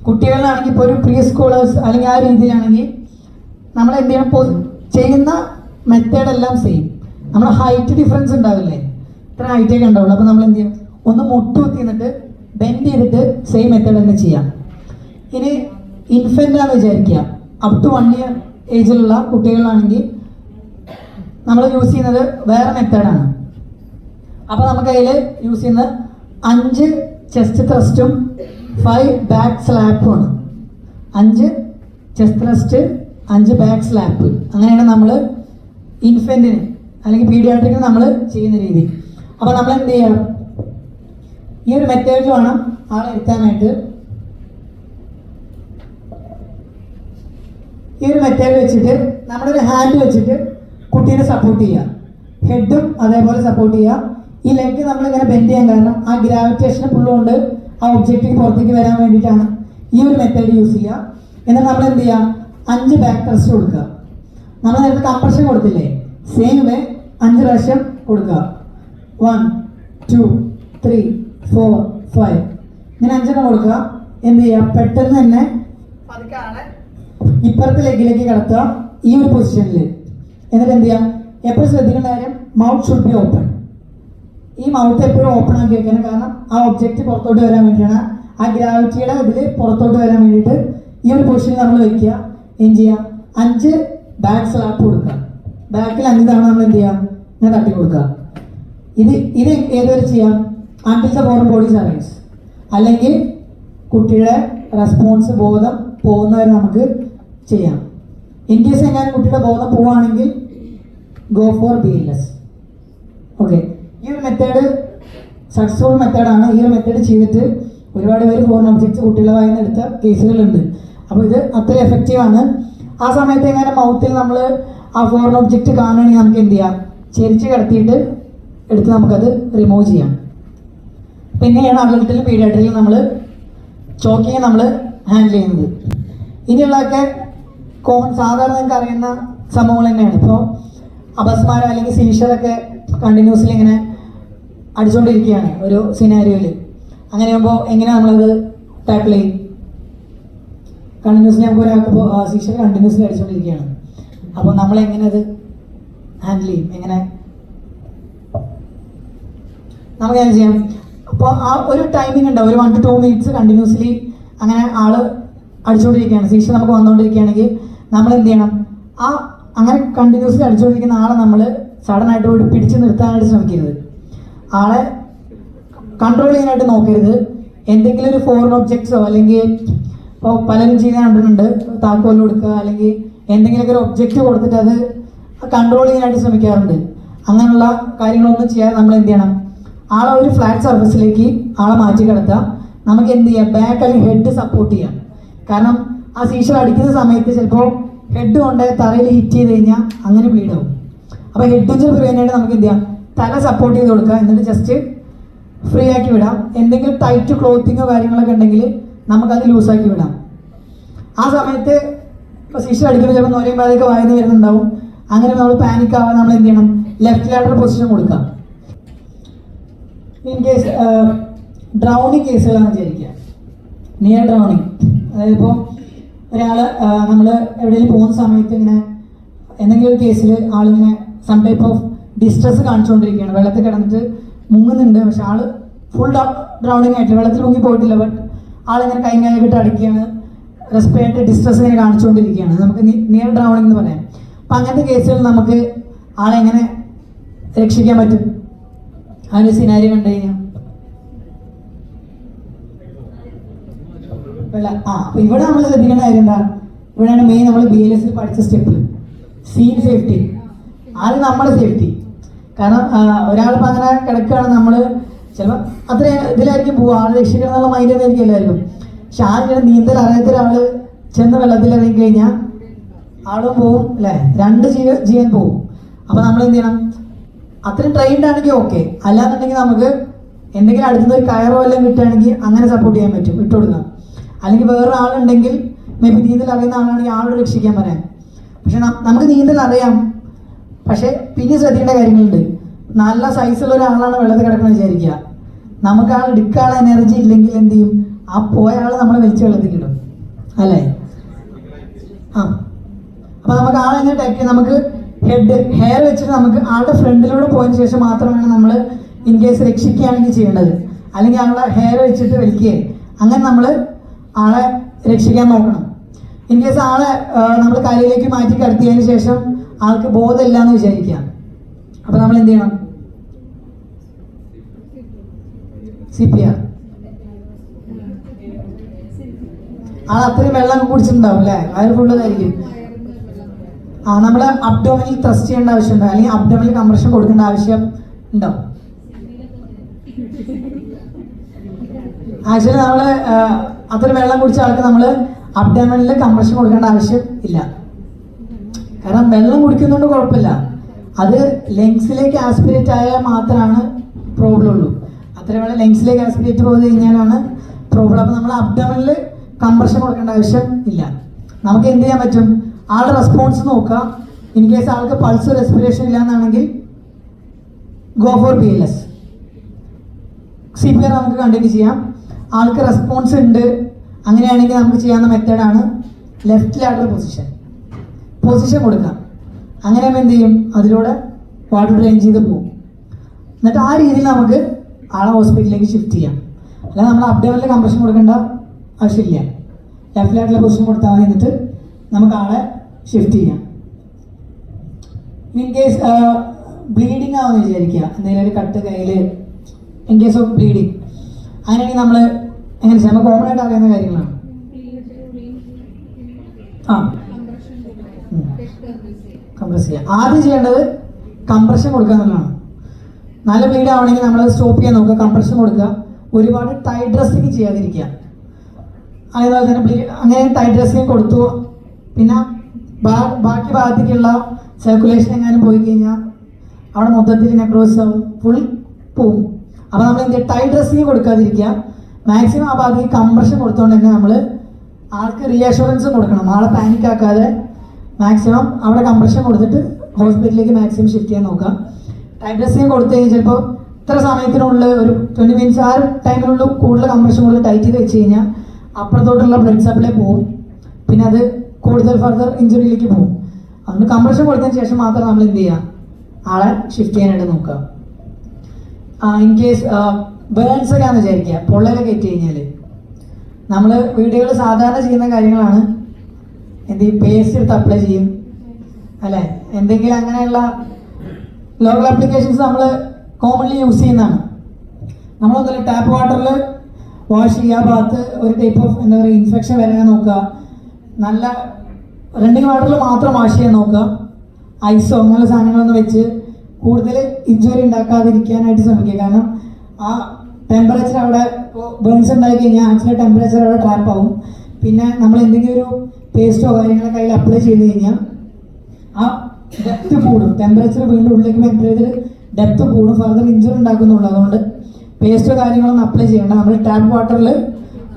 കുട്ടികളിലാണെങ്കിൽ ഇപ്പോൾ ഒരു പ്രീ സ്കൂളേഴ്സ് അല്ലെങ്കിൽ ആ രീതിയിലാണെങ്കിൽ നമ്മൾ എന്ത് ചെയ്യണം, ചെയ്യുന്ന മെത്തേഡെല്ലാം സെയിം. നമ്മൾ ഹൈറ്റ് ഡിഫറൻസ് ഉണ്ടാവില്ലേ, ഇത്ര ഹൈറ്റൊക്കെ ഉണ്ടാവുള്ളൂ. അപ്പോൾ നമ്മൾ എന്ത് ചെയ്യും, ഒന്ന് മുട്ടുകുത്തി നിന്നിട്ട് ബെൻഡ് ചെയ്തിട്ട് സെയിം മെത്തേഡ് തന്നെ ചെയ്യാം. ഇനി ഇൻഫൻ്റാന്ന് വിചാരിക്കുക, അപ് ടു 1 year ഏജിലുള്ള കുട്ടികളാണെങ്കിൽ നമ്മൾ യൂസ് ചെയ്യുന്നത് വേറെ മെത്തേഡാണ്. അപ്പോൾ നമുക്ക് അതിൽ യൂസ് ചെയ്യുന്നത് 5 ചെസ്റ്റ് ത്രസ്റ്റും 5 ബാക്ക് സ്ലാപ്പുമാണ്. 5 ചെസ്റ്റ് ത്രസ്റ്റ് 5 ബാക്ക് സ്ലാപ്പ്. അങ്ങനെയാണ് നമ്മൾ ഇൻഫൻറ്റിന് അല്ലെങ്കിൽ പീഡിയാട്രിക്കിന് നമ്മൾ ചെയ്യുന്ന രീതി. അപ്പോൾ നമ്മൾ എന്ത് ചെയ്യണം, ഈ ഒരു മെത്തേഡിൽ വേണം ആളെ എത്താനായിട്ട്. ഈ ഒരു മെത്തേഡ് വെച്ചിട്ട് നമ്മുടെ ഒരു ഹാൻഡ് വെച്ചിട്ട് കുട്ടീനെ സപ്പോർട്ട് ചെയ്യുക, ഹെഡും അതേപോലെ സപ്പോർട്ട് ചെയ്യുക. ഈ ലെഗ് നമ്മളിങ്ങനെ ബെൻഡ് ചെയ്യാൻ കാരണം ആ ഗ്രാവിറ്റേഷൻ പുള്ളുകൊണ്ട് ആ ഒബ്ജക്റ്റിന് പുറത്തേക്ക് വരാൻ വേണ്ടിയിട്ടാണ് ഈ ഒരു മെത്തേഡ് യൂസ് ചെയ്യുക. എന്നാൽ നമ്മൾ എന്ത് ചെയ്യുക, 5 ബാക്ക് ത്രസ്റ്റ് കൊടുക്കുക. നമ്മൾ നേരത്തെ കംപ്രഷൻ കൊടുത്തില്ലേ, സെയിം വേ 5 പ്രാവശ്യം കൊടുക്കുക. 1 2 3 4 5 ഇങ്ങനെ 5 കൊടുക്കുക. എന്ത് ചെയ്യുക, പെട്ടെന്ന് തന്നെ പതുക്കെ ആളെ ഇപ്പുറത്തെ ലെഗിലേക്ക് കിടത്തുക ഈ ഒരു പൊസിഷനിൽ. എന്നിട്ട് എന്ത് ചെയ്യുക, എപ്പോഴും ശ്രദ്ധിക്കേണ്ട കാര്യം, മൗത്ത് ഷുഡ് ബി ഓപ്പൺ. ഈ മൗത്ത് എപ്പോഴും ഓപ്പൺ ആക്കി വെക്കണം, കാരണം ആ ഒബ്ജക്റ്റ് പുറത്തോട്ട് വരാൻ വേണ്ടിയാണ്, ആ ഗ്രാവിറ്റിയുടെ ഇതിൽ പുറത്തോട്ട് വരാൻ വേണ്ടിയിട്ട് ഈ ഒരു പൊസിഷനിൽ നമ്മൾ വെക്കുക. എന്ത് ചെയ്യുക, 5 ബാക്ക് സ്ലാപ്പ് കൊടുക്കുക. ബാക്കിൽ 5 തവണ നമ്മൾ എന്ത് ചെയ്യുക, ഇങ്ങനെ തട്ടി കൊടുക്കുക. ഇത് ഏതുവരെ ചെയ്യാം, until the foreign bodies arrives, അല്ലെങ്കിൽ കുട്ടിയുടെ റെസ്പോൺസ് ബോധം പോകുന്നവരെ നമുക്ക് ചെയ്യാം. ഇൻ കേസ് എങ്ങാനും കുട്ടിയുടെ ബോധം പോവുകയാണെങ്കിൽ ഗോ ഫോർ BLS. ഓക്കെ, ഈ ഒരു മെത്തേഡ് സക്സസ്ഫുൾ മെത്തേഡാണ്. ഈ ഒരു മെത്തേഡ് ചെയ്തിട്ട് ഒരുപാട് പേര് ഫോറിൻ ഒബ്ജക്ട്സ് കുട്ടികളുടെ വായിൽ നിന്ന് എടുത്ത കേസുകളുണ്ട്. അപ്പോൾ ഇത് അത്ര എഫക്റ്റീവാണ്. ആ സമയത്ത് എങ്ങനെ മൗത്തിൽ നമ്മൾ ആ ഫോറിൻ ഒബ്ജക്റ്റ് കാണുകയാണെങ്കിൽ നമുക്ക് എന്ത് ചെയ്യാം, ചെരിച്ച് കിടത്തിയിട്ട് എടുത്ത് നമുക്കത് റിമൂവ് ചെയ്യാം. പിന്നെയാണ് അഡൽട്ടിലും പീഡിയാട്രിക്കിലും നമ്മൾ ചോക്കിങ് നമ്മൾ ഹാൻഡിൽ ചെയ്യുന്നത്. ഇനിയുള്ളതൊക്കെ സാധാരണ നിങ്ങൾക്ക് അറിയുന്ന സംഭവങ്ങൾ തന്നെയാണ്. ഇപ്പോൾ അപസ്മാരം അല്ലെങ്കിൽ സീഷറൊക്കെ കണ്ടിന്യൂസ്ലി ഇങ്ങനെ അടിച്ചുകൊണ്ടിരിക്കുകയാണ് ഒരു സിനാരിയോയിൽ. അങ്ങനെ ആകുമ്പോൾ എങ്ങനെയാണ് നമ്മളത് ടാക്കിൾ ചെയ്യും, കണ്ടിന്യൂസ്ലി നമുക്ക് ഒരാൾക്ക് ഇപ്പോൾ സീഷർ കണ്ടിന്യൂസ്ലി അടിച്ചുകൊണ്ടിരിക്കുകയാണ്. അപ്പോൾ നമ്മളെങ്ങനെ അത് ഹാൻഡിൽ ചെയ്യും, എങ്ങനെ നമുക്കങ്ങനെ ചെയ്യാം. അപ്പോൾ ആ ഒരു ടൈമിംഗ് ഉണ്ടാവും, ഒരു 1 to 2 minutes കണ്ടിന്യൂസ്ലി അങ്ങനെ ആൾ അടിച്ചുകൊണ്ടിരിക്കുകയാണ്, സീഷർ നമുക്ക് വന്നുകൊണ്ടിരിക്കുകയാണെങ്കിൽ നമ്മൾ എന്ത് ചെയ്യണം, ആ അങ്ങനെ കണ്ടിന്യൂസ്ലി അടിച്ചുകൊണ്ടിരിക്കുന്ന ആളെ നമ്മൾ സഡനായിട്ട് പിടിച്ച് നിർത്താനായിട്ട് ശ്രമിക്കരുത്. ആളെ കൺട്രോൾ ചെയ്യാനായിട്ട് നോക്കരുത്. എന്തെങ്കിലും ഒരു ഫോറിൻ ഒബ്ജക്ട്സോ അല്ലെങ്കിൽ ഇപ്പോൾ പലരും ചെയ്യുന്ന കണ്ടിട്ടുണ്ട്, താക്കോൽ കൊടുക്കുക അല്ലെങ്കിൽ എന്തെങ്കിലുമൊക്കെ ഒരു ഒബ്ജക്റ്റ് കൊടുത്തിട്ട് അത് കൺട്രോൾ ചെയ്യാനായിട്ട് ശ്രമിക്കാറുണ്ട്. അങ്ങനെയുള്ള കാര്യങ്ങളൊന്നും ചെയ്യാതെ നമ്മൾ എന്ത് ചെയ്യണം, ആളെ ഒരു ഫ്ലാറ്റ് സർഫസിലേക്ക് ആളെ മാറ്റി കിടത്താം. നമുക്ക് എന്ത് ചെയ്യാം, ബാക്ക് അല്ലെങ്കിൽ ഹെഡ് സപ്പോർട്ട് ചെയ്യാം. കാരണം ആ സീഷർ അടിക്കുന്ന സമയത്ത് ചിലപ്പോൾ ഹെഡ് കൊണ്ട് തറയിൽ ഹിറ്റ് ചെയ്ത് കഴിഞ്ഞാൽ അങ്ങനെ ബ്ലീഡ് ആവും. അപ്പോൾ ഹെഡ് ഇഞ്ചുറി പ്രിവെൻറ്റ് നമുക്ക് എന്ത് ചെയ്യാം, തല സപ്പോർട്ട് ചെയ്ത് കൊടുക്കുക, എന്നിട്ട് ജസ്റ്റ് ഫ്രീ ആക്കി വിടാം. എന്തെങ്കിലും ടൈറ്റ് ക്ലോത്തിങ്ങോ കാര്യങ്ങളൊക്കെ ഉണ്ടെങ്കിൽ നമുക്കത് ലൂസാക്കി വിടാം. ആ സമയത്ത് ഇപ്പോൾ സീഷർ അടിക്കുമ്പോൾ ചിലപ്പോൾ നോരയും പാതൊക്കെ വായന്ന് വരുന്നുണ്ടാവും. അങ്ങനെ നമ്മൾ പാനിക് ആവാൻ നമ്മൾ എന്ത് ചെയ്യണം, ലെഫ്റ്റ് ലാറ്ററൽ പൊസിഷൻ കൊടുക്കാം. ഇൻ കേസ് ഡ്രൗണിങ് കേസുകളാണെന്ന് വിചാരിക്കുക, നിയർ ഡ്രൗണിങ്, അതായത് ഇപ്പോൾ ഒരാൾ നമ്മൾ എവിടെയെങ്കിലും പോകുന്ന സമയത്ത് ഇങ്ങനെ എന്തെങ്കിലും ഒരു കേസിൽ ആളിങ്ങനെ സം ടൈപ്പ് ഓഫ് ഡിസ്ട്രെസ് കാണിച്ചുകൊണ്ടിരിക്കുകയാണ്, വെള്ളത്തിൽ കിടന്നിട്ട് മുങ്ങുന്നുണ്ട്, പക്ഷെ ആൾ ഫുൾ ഡ്രൗണിങ് ആയിട്ടില്ല, വെള്ളത്തിൽ മുങ്ങി പോയിട്ടില്ല, ബട്ട് ആളിങ്ങനെ കൈകാലിട്ട് അടിക്കുകയാണ്, റെസ്പിറേറ്ററി ഡിസ്ട്രെസ് ഇങ്ങനെ കാണിച്ചുകൊണ്ടിരിക്കുകയാണ്, നമുക്ക് നിയർ ഡ്രൗണിങ് എന്ന് പറയാം. അപ്പം അങ്ങനത്തെ കേസുകൾ നമുക്ക് ആളെങ്ങനെ രക്ഷിക്കാൻ പറ്റും, അതിന് സിനാരി കണ്ടു കഴിഞ്ഞാൽ അപ്പൊ ഇവിടെ നമ്മൾ ശ്രദ്ധിക്കേണ്ട കാര്യം എന്താ, ഇവിടെയാണ് മെയിൻ നമ്മൾ BLS പഠിച്ച സ്റ്റെപ്പ്, സീൻ സേഫ്റ്റി. ആദ്യം നമ്മുടെ സേഫ്റ്റി. കാരണം ഒരാളിപ്പോൾ അങ്ങനെ കിടക്കുകയാണ്, നമ്മൾ ചിലപ്പോൾ അത്ര ഇതിലായിരിക്കും പോവുക, ആൾ രക്ഷിക്കണം എന്നുള്ള മൈൻഡിലായിരിക്കും എല്ലാവർക്കും. പക്ഷെ ആരും നീന്തൽ അറിയാത്ത ഒരാൾ ചെന്ന് വെള്ളത്തിൽ ഇറങ്ങി കഴിഞ്ഞാൽ ആളും പോവും അല്ലേ, 2 ജീവൻ പോവും. അപ്പോൾ നമ്മൾ എന്ത് ചെയ്യണം, അത്രയും ട്രെയിൻഡ് ആണെങ്കിൽ ഓക്കെ, അല്ലാന്നുണ്ടെങ്കിൽ നമുക്ക് എന്തെങ്കിലും അടുത്തുനിന്ന് ഒരു കയറോ എല്ലാം കിട്ടുകയാണെങ്കിൽ അങ്ങനെ സപ്പോർട്ട് ചെയ്യാൻ പറ്റും, ഇട്ട് കൊടുക്കാം. അല്ലെങ്കിൽ വേറെ ആളുണ്ടെങ്കിൽ മേ ബി നീന്തൽ അറിയുന്ന ആളാണെങ്കിൽ ആളോട് രക്ഷിക്കാൻ പറയാം. പക്ഷെ നമുക്ക് നീന്തൽ അറിയാം, പക്ഷെ പിന്നെ ശ്രദ്ധിക്കേണ്ട കാര്യങ്ങളുണ്ട്. നല്ല സൈസുള്ള ഒരാളാണ് വെള്ളത്തിൽ കിടക്കുന്നത് വിചാരിക്കുക, നമുക്ക് ആൾ എടുക്കാനുള്ള എനർജി ഇല്ലെങ്കിൽ എന്ത് ചെയ്യും, ആ പോയ ആൾ നമ്മളെ വലിച്ച് വെള്ളത്തിൽ ഇടും അല്ലേ. അപ്പൊ നമുക്ക് ആളെങ്ങനെ ടേക്ക് ചെയ്യാം, നമുക്ക് ഹെയർ വെച്ചിട്ട് നമുക്ക് ആളുടെ ഫ്രണ്ടിലൂടെ പോയതിനു ശേഷം മാത്രമാണ് നമ്മൾ ഇൻ കേസ് രക്ഷിക്കുകയാണെങ്കിൽ ചെയ്യേണ്ടത്. അല്ലെങ്കിൽ ആളുടെ ഹെയർ വെച്ചിട്ട് വലിക്കുകയെ അങ്ങനെ നമ്മൾ ആളെ രക്ഷിക്കാൻ നോക്കണം. ഇൻ കേസ് ആളെ നമ്മൾ കരയിലേക്ക് മാറ്റി കിടത്തിയതിന് ശേഷം ആൾക്ക് ബോധമില്ല എന്ന് വിചാരിക്കുക, അപ്പൊ നമ്മൾ എന്ത് ചെയ്യണം, CPR. ആൾ അത്രയും വെള്ളം കുടിച്ചിട്ടുണ്ടാവും അല്ലേ, വയറ് ഫുള്ളതായിരിക്കും. നമ്മൾ അബ്ഡോമിനിൽ ത്രസ്റ്റ് ചെയ്യേണ്ട ആവശ്യമുണ്ടോ, അല്ലെങ്കിൽ അബ്ഡോമിനിൽ കംപ്രഷൻ കൊടുക്കേണ്ട ആവശ്യം ഉണ്ടോ? ആക്ച്വലി നമ്മൾ അത്ര വെള്ളം കുടിച്ച ആൾക്ക് നമ്മൾ അബ്ഡോമിനിൽ കംപ്രഷൻ കൊടുക്കേണ്ട ആവശ്യം ഇല്ല. കാരണം വെള്ളം കുടിക്കുന്നതുകൊണ്ട് കുഴപ്പമില്ല, അത് ലങ്സിലേക്ക് ആസ്പിറേറ്റ് ആയാൽ മാത്രമാണ് പ്രോബ്ലം ഉള്ളൂ. അത്ര വെള്ളം ലങ്സിലേക്ക് ആസ്പിറേറ്റ് പോയി കഴിഞ്ഞാലാണ് പ്രോബ്ലം. അപ്പോൾ നമ്മൾ അബ്ഡോമിനിൽ കംപ്രഷൻ കൊടുക്കേണ്ട ആവശ്യം ഇല്ല. നമുക്ക് എന്ത് ചെയ്യാൻ പറ്റും, ആളുടെ റെസ്പോൺസ് നോക്കുക. ഇൻ കേസ് ആൾക്ക് പൾസ് റെസ്പിറേഷൻ ഇല്ല എന്നാണെങ്കിൽ ഗോ ഫോർ BLS. CPR നമുക്ക് കണ്ടിന്യൂ ചെയ്യാം. ആൾക്ക് റെസ്പോൺസ് ഉണ്ട് അങ്ങനെയാണെങ്കിൽ നമുക്ക് ചെയ്യാവുന്ന മെത്തേഡാണ് ലെഫ്റ്റ് ലാറ്ററൽ പൊസിഷൻ കൊടുക്കാം. അങ്ങനെ എന്ത് ചെയ്യും, അതിലൂടെ വാട്ടർ ഡ്രെയിൻ ചെയ്ത് പോകും. എന്നിട്ട് ആ രീതിയിൽ നമുക്ക് ആളെ ഹോസ്പിറ്റലിലേക്ക് ഷിഫ്റ്റ് ചെയ്യാം. അല്ലാതെ നമ്മൾ അബ്ഡോമിനിൽ കംപ്രഷൻ കൊടുക്കേണ്ട ആവശ്യമില്ല, ലെഫ്റ്റ് ലാറ്ററൽ പൊസിഷൻ കൊടുത്താൽ മതി. എന്നിട്ട് നമുക്ക് ആളെ ഷിഫ്റ്റ് ചെയ്യാം. ഇൻ കേസ് ബ്ലീഡിങ് ആവുമെന്ന് വിചാരിക്കുക, എന്തെങ്കിലും ഒരു കട്ട് കയ്യിൽ ഇൻ കേസ് ഓഫ് ബ്ലീഡിങ്, അങ്ങനെയാണെങ്കിൽ നമ്മൾ എങ്ങനെ ചെയ്യാം, നമുക്ക് കോമൺ ആയിട്ട് അറിയുന്ന കാര്യങ്ങളാണ്. കംപ്രസ് ചെയ്യുക. ആദ്യം ചെയ്യേണ്ടത് കംപ്രഷൻ കൊടുക്കുക എന്നുള്ളതാണ്. നല്ല ബ്ലീഡ് ആവണമെങ്കിൽ നമ്മൾ സ്റ്റോപ്പ് ചെയ്യാൻ നോക്കുക, കംപ്രഷൻ കൊടുക്കുക. ഒരുപാട് ടൈറ്റ് ഡ്രസ്സിങ് ചെയ്യാതിരിക്കുക. അതേപോലെ തന്നെ അങ്ങനെ ടൈറ്റ് ഡ്രസ്സിങ് കൊടുത്തു, പിന്നെ ബാക്കി ഭാഗത്തേക്കുള്ള സർക്കുലേഷൻ എങ്ങാനും പോയി കഴിഞ്ഞാൽ അവിടെ മൊത്തത്തിൽ നെക്രോസിസ് ആവും, ഫുൾ പോവും. അപ്പോൾ നമ്മൾ എന്ത് ചെയ്യുക, ടൈറ്റ് ഡ്രസ്സിങ് കൊടുക്കാതിരിക്കുക. മാക്സിമം ആ ഭാഗത്തേക്ക് കംപ്രഷൻ കൊടുത്തുകൊണ്ട് തന്നെ നമ്മൾ ആൾക്ക് റീഅഷുറൻസ് കൊടുക്കണം. ആളെ പാനിക് ആക്കാതെ മാക്സിമം അവിടെ കംപ്രഷൻ കൊടുത്തിട്ട് ഹോസ്പിറ്റലിലേക്ക് മാക്സിമം ഷിഫ്റ്റ് ചെയ്യാൻ നോക്കാം. ടൈറ്റ് ഡ്രസ്സിങ് കൊടുത്തു കഴിഞ്ഞാൽ ചിലപ്പോൾ ഇത്ര സമയത്തിനുള്ളിൽ ഒരു 20 മിനിറ്റ്സ് ആ ടൈമിനുള്ളിൽ കൂടുതൽ കംപ്രഷൻ കൂടുതൽ ടൈറ്റ് ചെയ്ത് വെച്ച് കഴിഞ്ഞാൽ അപ്പുറത്തോട്ടുള്ള ബ്ലഡ് സപ്ലൈ പോകും, പിന്നെ അത് കൂടുതൽ ഫർദർ ഇഞ്ചുറിയിലേക്ക് പോകും. അതുകൊണ്ട് കംപ്രഷൻ കൊടുത്തതിന് ശേഷം മാത്രം നമ്മൾ എന്ത് ചെയ്യുക, ആളെ ഷിഫ്റ്റ് ചെയ്യാനായിട്ട് നോക്കുക. ഇൻ കേസ് ബേൺസ് ഒക്കെ ആണെന്ന് വിചാരിക്കുക, പൊള്ളലൊക്കെ ഏറ്റ് കഴിഞ്ഞാൽ നമ്മൾ വീടുകൾ സാധാരണ ചെയ്യുന്ന കാര്യങ്ങളാണ്. എന്ത് ചെയ്യും, പേസ്റ്റ് എടുത്ത് അപ്ലൈ ചെയ്യും അല്ലേ, എന്തെങ്കിലും അങ്ങനെയുള്ള ലോക്കൽ ആപ്ലിക്കേഷൻസ് നമ്മൾ കോമൺലി യൂസ് ചെയ്യുന്നതാണ്. നമ്മളൊന്നുമില്ല, ടാപ്പ് വാട്ടറിൽ വാഷ് ചെയ്യുക, ഭാഗത്ത് ഒരു ടൈപ്പ് ഓഫ് എന്താ പറയുക ഇൻഫെക്ഷൻ വരാൻ നോക്കുക. നല്ല റണ്ണിങ് വാട്ടറിൽ മാത്രം വാഷ് ചെയ്യാൻ നോക്കുക. ഐസോ അങ്ങനെയുള്ള സാധനങ്ങളൊന്നും വെച്ച് കൂടുതൽ ഇഞ്ചുറി ഉണ്ടാക്കാതിരിക്കാനായിട്ട് ശ്രമിക്കുക. കാരണം ആ ടെമ്പറേച്ചർ അവിടെ ബേൺസ് ഉണ്ടായി കഴിഞ്ഞാൽ ആക്ച്വലി ടെമ്പറേച്ചർ അവിടെ ട്രാപ്പ് ആവും. പിന്നെ നമ്മൾ എന്തെങ്കിലും ഒരു പേസ്റ്റോ കാര്യങ്ങളൊക്കെ കയ്യിൽ അപ്ലൈ ചെയ്ത് കഴിഞ്ഞാൽ ആ ഡെപ്ത് കൂടും, ടെമ്പറേച്ചർ വീണ്ടും ഉള്ളിലേക്ക് ടെമ്പറേച്ചർ ഡെപ്ത് കൂടും, ഫർദർ ഇഞ്ചുറി ഉണ്ടാക്കുന്നുള്ളൂ. അതുകൊണ്ട് പേസ്റ്റോ കാര്യങ്ങളൊന്നും അപ്ലൈ ചെയ്യേണ്ട. നമ്മൾ ടാപ്പ് വാട്ടറിൽ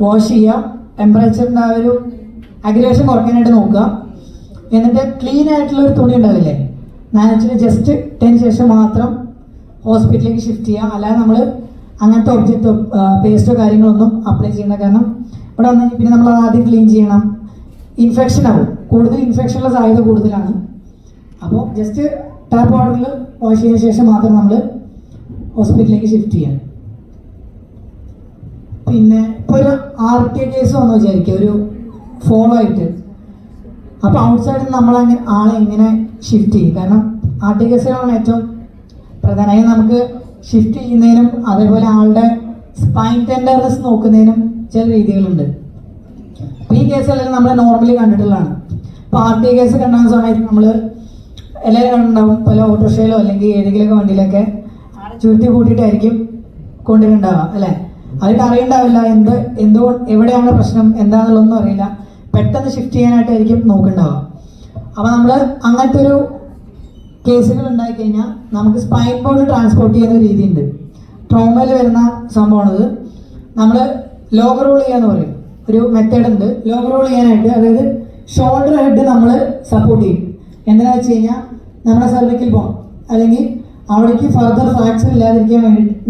വാഷ് ചെയ്യുക, ടെമ്പറേച്ചറിൻ്റെ ആ ഒരു അഗ്രവേഷൻ കുറയ്ക്കാനായിട്ട് നോക്കുക. എന്നിട്ട് ക്ലീൻ ആയിട്ടുള്ള ഒരു തുണി ഉണ്ടാവില്ലേ, നാച്ചുറലി ജസ്റ്റ് ഇട്ടതിന് ശേഷം മാത്രം ഹോസ്പിറ്റലിലേക്ക് ഷിഫ്റ്റ് ചെയ്യുക. അല്ലാതെ നമ്മൾ അങ്ങനത്തെ ഒബ്ജക്റ്റോ പേസ്റ്റോ കാര്യങ്ങളൊന്നും അപ്ലൈ ചെയ്യേണ്ട. കാരണം ഇവിടെ വന്നു കഴിഞ്ഞാൽ പിന്നെ നമ്മൾ അത് ആദ്യം ക്ലീൻ ചെയ്യണം, ഇൻഫെക്ഷൻ ആവും, കൂടുതൽ ഇൻഫെക്ഷനുള്ള സാധ്യത കൂടുതലാണ്. അപ്പോൾ ജസ്റ്റ് ടാപ്പ് വാട്ടറിൽ വാഷ് ചെയ്തതിന് ശേഷം മാത്രം നമ്മൾ ഹോസ്പിറ്റലിലേക്ക് ഷിഫ്റ്റ് ചെയ്യാം. പിന്നെ ഇപ്പോൾ ഒരു RTA കേസ് വന്നു വിചാരിക്കുക, ഒരു ഫോളോ ആയിട്ട്. അപ്പോൾ ഔട്ട്സൈഡിൽ നമ്മൾ അങ്ങനെ ആളെ എങ്ങനെ ഷിഫ്റ്റ് ചെയ്യും? കാരണം RTA കേസുകളാണ് ഏറ്റവും പ്രധാനമായി. നമുക്ക് ഷിഫ്റ്റ് ചെയ്യുന്നതിനും അതേപോലെ ആളുടെ സ്പൈൻ ടെൻഡർനെസ് നോക്കുന്നതിനും ചില രീതികളുണ്ട്. അപ്പോൾ ഈ കേസുകളിൽ നമ്മൾ നോർമലി കണ്ടിട്ടുള്ളതാണ്. ഇപ്പോൾ RTA കേസ് കണ്ടാകുന്ന സമയത്ത് നമ്മൾ എല്ലാവരും കണ്ടിട്ടുണ്ടാവും, പല ഓട്ടോറിക്ഷയിലോ അല്ലെങ്കിൽ ഏതെങ്കിലുമൊക്കെ വണ്ടിയിലൊക്കെ ആളെ ചുരുട്ടി കൂട്ടിയിട്ടായിരിക്കും കൊണ്ടുവരുന്നുണ്ടാവുക അല്ലേ. അവർക്ക് അറിയണ്ടാവില്ല എന്തുകൊണ്ട് എവിടെയാണ് പ്രശ്നം എന്താണെന്നുള്ളതൊന്നും അറിയില്ല. പെട്ടെന്ന് ഷിഫ്റ്റ് ചെയ്യാനായിട്ടായിരിക്കും നോക്കുന്നുണ്ടാവുക. അപ്പോൾ നമ്മൾ അങ്ങനത്തെ ഒരു കേസുകൾ ഉണ്ടായിക്കഴിഞ്ഞാൽ നമുക്ക് സ്പൈൻ ബോർഡ് ട്രാൻസ്പോർട്ട് ചെയ്യുന്ന ഒരു രീതിയുണ്ട്. ട്രോമയിൽ വരുന്ന സംഭവമാണത്. നമ്മൾ ലോവർ റോൾ ചെയ്യാന്ന് പറയും, ഒരു മെത്തേഡ് ഉണ്ട് ലോവർ റോൾ ചെയ്യാനായിട്ട്. അതായത് ഷോൾഡർ ഹെഡ് നമ്മൾ സപ്പോർട്ട് ചെയ്യും. എന്തിനാണെന്ന് വെച്ച് കഴിഞ്ഞാൽ നമ്മുടെ സെർവിക്കൽ ബോൺ അല്ലെങ്കിൽ അവിടേക്ക് ഫർദർ ഫ്രാക്ചർ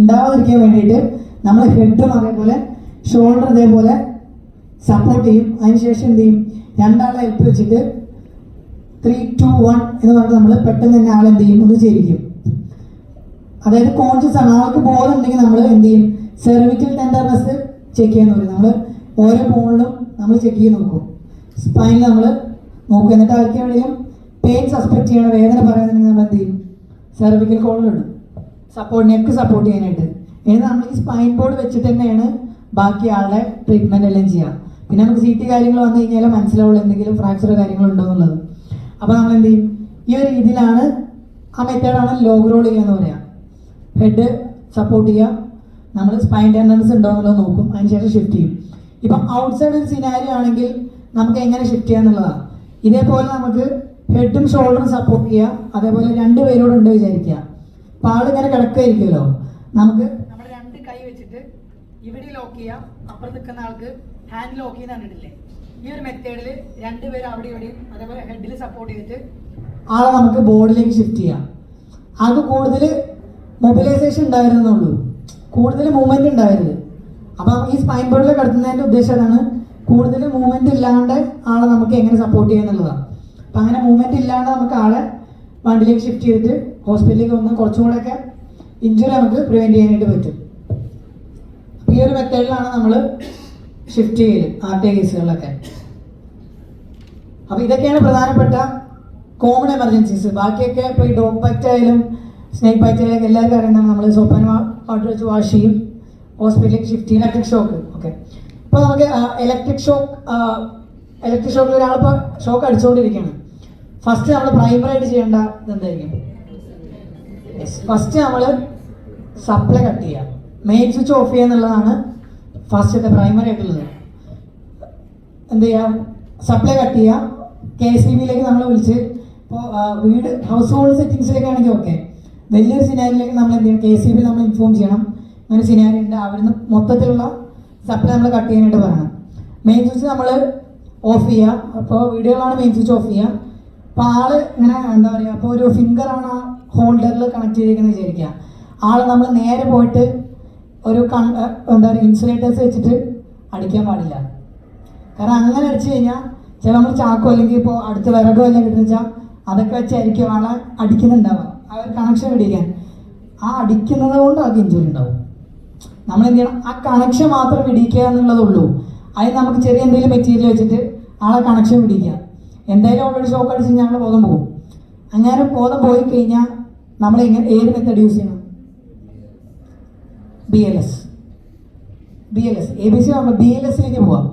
ഉണ്ടാവാതിരിക്കാൻ വേണ്ടിയിട്ട് നമ്മൾ ഹെഡും അതേപോലെ ഷോൾഡർ ഇതേപോലെ സപ്പോർട്ട് ചെയ്യും. അതിനുശേഷം എന്ത് ചെയ്യും, രണ്ടാളെ ഹെൽപ്പ് വെച്ചിട്ട് 3, 2, 1 എന്ന് പറഞ്ഞിട്ട് നമ്മൾ പെട്ടെന്ന് തന്നെ ആളെന്ത് ചെയ്യും, ഒന്ന് ചെയ്യിക്കും. അതായത് കോൺഷ്യസ് ആണ്, ആൾക്ക് ബോധം ഉണ്ടെങ്കിൽ നമ്മൾ എന്ത് ചെയ്യും, സെർവിക്കൽ ടെൻഡർനെസ് ചെക്ക് ചെയ്യാന്ന് പറയും. നമ്മൾ ഓരോ ബോണിലും നമ്മൾ ചെക്ക് ചെയ്ത് നോക്കും, സ്പൈനിൽ നമ്മൾ നോക്കും. എന്നിട്ട് അവർക്ക് എവിടെയും പെയിൻ സസ്പെക്ട് ചെയ്യണം, വേദന പറയുന്നുണ്ടെങ്കിൽ നമ്മൾ എന്ത് ചെയ്യും, സെർവിക്കൽ കോളർ ഇടും സപ്പോർട്ട്, നെക്ക് സപ്പോർട്ട് ചെയ്യാനായിട്ട്. എന്നിട്ട് നമ്മൾ ഈ സ്പൈൻ ബോർഡ് വെച്ചിട്ട് തന്നെയാണ് ബാക്കി ആളുടെ ട്രീറ്റ്മെൻറ്റ് എല്ലാം ചെയ്യുക. പിന്നെ നമുക്ക് CT കാര്യങ്ങൾ വന്നു കഴിഞ്ഞാൽ മനസ്സിലാവുള്ളൂ എന്തെങ്കിലും ഫ്രാക്ചർ കാര്യങ്ങളുണ്ടോ എന്നുള്ളത്. അപ്പോൾ നമ്മൾ എന്ത് ചെയ്യും, ഈ ഒരു രീതിയിലാണ് ആ മെത്തേഡാണ് ലോഗ് റോൾ ചെയ്യുക എന്ന് പറയാം. ഹെഡ് സപ്പോർട്ട് ചെയ്യുക, നമ്മൾ സ്പൈൻ ടെൻഡൻസ് ഉണ്ടോ എന്നുള്ളത് നോക്കും, അതിനുശേഷം ഷിഫ്റ്റ് ചെയ്യും. ഇപ്പം ഔട്ട്സൈഡ് ഒരു സിനാരിയോ ആണെങ്കിൽ നമുക്ക് എങ്ങനെ ഷിഫ്റ്റ് ചെയ്യുക എന്നുള്ളതാണ്. ഇതേപോലെ നമുക്ക് ഹെഡും ഷോൾഡറും സപ്പോർട്ട് ചെയ്യുക, അതേപോലെ 2 പേരോട് ഉണ്ട് വിചാരിക്കുക. അപ്പോൾ ആളിങ്ങനെ കിടക്കുകയായിരിക്കുമല്ലോ, നമുക്ക് നമ്മുടെ 2 കൈ വെച്ചിട്ട് ഇവിടെ ലോക്ക് ചെയ്യാം, അപ്പുറത്ത് നിൽക്കുന്ന ആൾക്ക് ഹാൻഡ് ലോക്ക് ചെയ്യുന്ന കണ്ടിട്ടില്ലേ. ഈ ഒരു മെത്തേഡിൽ 2 പേര് അവിടെ ഇവിടെയും അതേപോലെ ഹെഡിൽ സപ്പോർട്ട് ചെയ്തിട്ട് ആളെ നമുക്ക് ബോർഡിലേക്ക് ഷിഫ്റ്റ് ചെയ്യാം. അത് കൂടുതൽ മൊബിലൈസേഷൻ ഉണ്ടായിരുന്നുള്ളൂ, കൂടുതൽ മൂവ്മെന്റ് ഉണ്ടായിരുന്നു. അപ്പം ഈ സ്പൈൻ ബോർഡിൽ കിടത്തുന്നതിൻ്റെ ഉദ്ദേശം അതാണ്, കൂടുതൽ മൂവ്മെന്റ് ഇല്ലാണ്ട് ആളെ നമുക്ക് എങ്ങനെ സപ്പോർട്ട് ചെയ്യുക എന്നുള്ളതാണ്. അപ്പം അങ്ങനെ മൂവ്മെന്റ് ഇല്ലാണ്ട് നമുക്ക് ആളെ വണ്ടിയിലേക്ക് ഷിഫ്റ്റ് ചെയ്തിട്ട് ഹോസ്പിറ്റലിലേക്ക് വന്ന് കുറച്ചുകൂടെയൊക്കെ ഇഞ്ചുറി നമുക്ക് പ്രിവെൻറ്റ് ചെയ്യാനായിട്ട് പറ്റും. ഈ ഒരു മെത്തേഡിലാണ് നമ്മൾ ഷിഫ്റ്റ് ചെയ്യൽ RTA കേസുകളിലൊക്കെ. അപ്പോൾ ഇതൊക്കെയാണ് പ്രധാനപ്പെട്ട കോമൺ എമർജൻസീസ്. ബാക്കിയൊക്കെ ഇപ്പോൾ ഈ ഡോഗ് ബൈറ്റ് ആയാലും സ്നേക്ക് ബൈറ്റ് ആയാലും എല്ലാവർക്കും അറിയുന്നതാണ്. നമ്മൾ സോപ്പ് ആൻഡ് വാട്ടർ വെച്ച് വാഷ് ചെയ്യും, ഹോസ്പിറ്റലിലേക്ക് ഷിഫ്റ്റ് ചെയ്യും. Electric shock, okay. ഇപ്പോൾ നമുക്ക് ഇലക്ട്രിക് ഷോക്കിൽ ഒരാളിപ്പോൾ ഷോക്ക് അടിച്ചുകൊണ്ടിരിക്കുകയാണ്. ഫസ്റ്റ് നമ്മൾ പ്രൈമറായിട്ട് ചെയ്യേണ്ട ഇതെന്തായിരിക്കും, ഫസ്റ്റ് നമ്മൾ സപ്ലൈ കട്ട് ചെയ്യുക, മെയിൻ സ്വിച്ച് ഓഫ് ചെയ്യുക എന്നുള്ളതാണ് ഫസ്റ്റത്തെ പ്രൈമറി ആയിട്ടുള്ളത്. എന്ത് ചെയ്യുക, സപ്ലൈ കട്ട് ചെയ്യുക, KCBയിലേക്ക് നമ്മൾ വിളിച്ച്. ഇപ്പോൾ വീട് ഹൗസ് ഹോൾഡ് സെറ്റിങ്സിലേക്കാണെങ്കിൽ ഓക്കെ, വലിയൊരു സിനാരിയിലേക്ക് നമ്മൾ എന്ത് ചെയ്യണം, KCB നമ്മൾ ഇൻഫോം ചെയ്യണം അങ്ങനെ സിനാരി ഉണ്ട്, അവിടുന്ന് മൊത്തത്തിലുള്ള സപ്ലൈ നമ്മൾ കട്ട് ചെയ്യാനായിട്ട് പറയണം. മെയിൻ സ്വിച്ച് നമ്മൾ ഓഫ് ചെയ്യുക. അപ്പോൾ വീടുകളാണ് മെയിൻ സ്വിച്ച് ഓഫ് ചെയ്യുക. അപ്പോൾ ആള് ഇങ്ങനെ എന്താ പറയുക, അപ്പോൾ ഒരു ഫിംഗറാണ് ആ ഹോൾഡറിൽ കണക്ട് ചെയ്തിരിക്കുന്നത് വിചാരിക്കുക. ആൾ നമ്മൾ നേരെ പോയിട്ട് ഒരു എന്താ പറയുക ഇൻസുലേറ്റേഴ്സ് വെച്ചിട്ട് അടിക്കാൻ പാടില്ല. കാരണം അങ്ങനെ അടിച്ചു കഴിഞ്ഞാൽ ചില നമ്മൾ ചാക്കോ അല്ലെങ്കിൽ ഇപ്പോൾ അടുത്ത് വിറകോ എല്ലാം കിട്ടുന്ന വെച്ചാൽ അതൊക്കെ വെച്ചായിരിക്കും ആളെ അടിക്കുന്നുണ്ടാവുക, ആ ഒരു കണക്ഷൻ പിടിക്കാൻ. ആ അടിക്കുന്നത് കൊണ്ട് ആൾക്ക് ഇഞ്ചുറി ഉണ്ടാവും. നമ്മൾ എന്ത് ചെയ്യണം, ആ കണക്ഷൻ മാത്രം പിടിക്കുക എന്നുള്ളതുള്ളൂ. അതിന് നമുക്ക് ചെറിയ എന്തെങ്കിലും മെറ്റീരിയൽ വെച്ചിട്ട് ആളെ കണക്ഷൻ പിടിക്കുക. എന്തായാലും ഓൾറെഡി ഷോക്ക് അടിച്ച് ഞങ്ങൾ ബോധം പോകും. അങ്ങനെ ബോധം പോയി കഴിഞ്ഞാൽ നമ്മൾ ഇങ്ങനെ ഏത് മെത്തേഡ് യൂസ് ചെയ്യണം, BLS ABC നമ്മൾ BLSലേക്ക് പോവാം.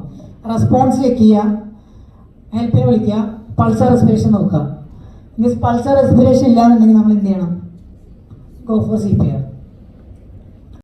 റെസ്പോൺസ് ചെക്ക് ചെയ്യുക, ഹെൽപ്പിന് വിളിക്കുക, പൾസർ റെസ്പിറേഷൻ നോക്കുക. മീൻസ് പൾസർ റെസ്പിറേഷൻ ഇല്ലാന്നുണ്ടെങ്കിൽ നമ്മൾ എന്ത് ചെയ്യണം, ഗോ ഫോർ CPR.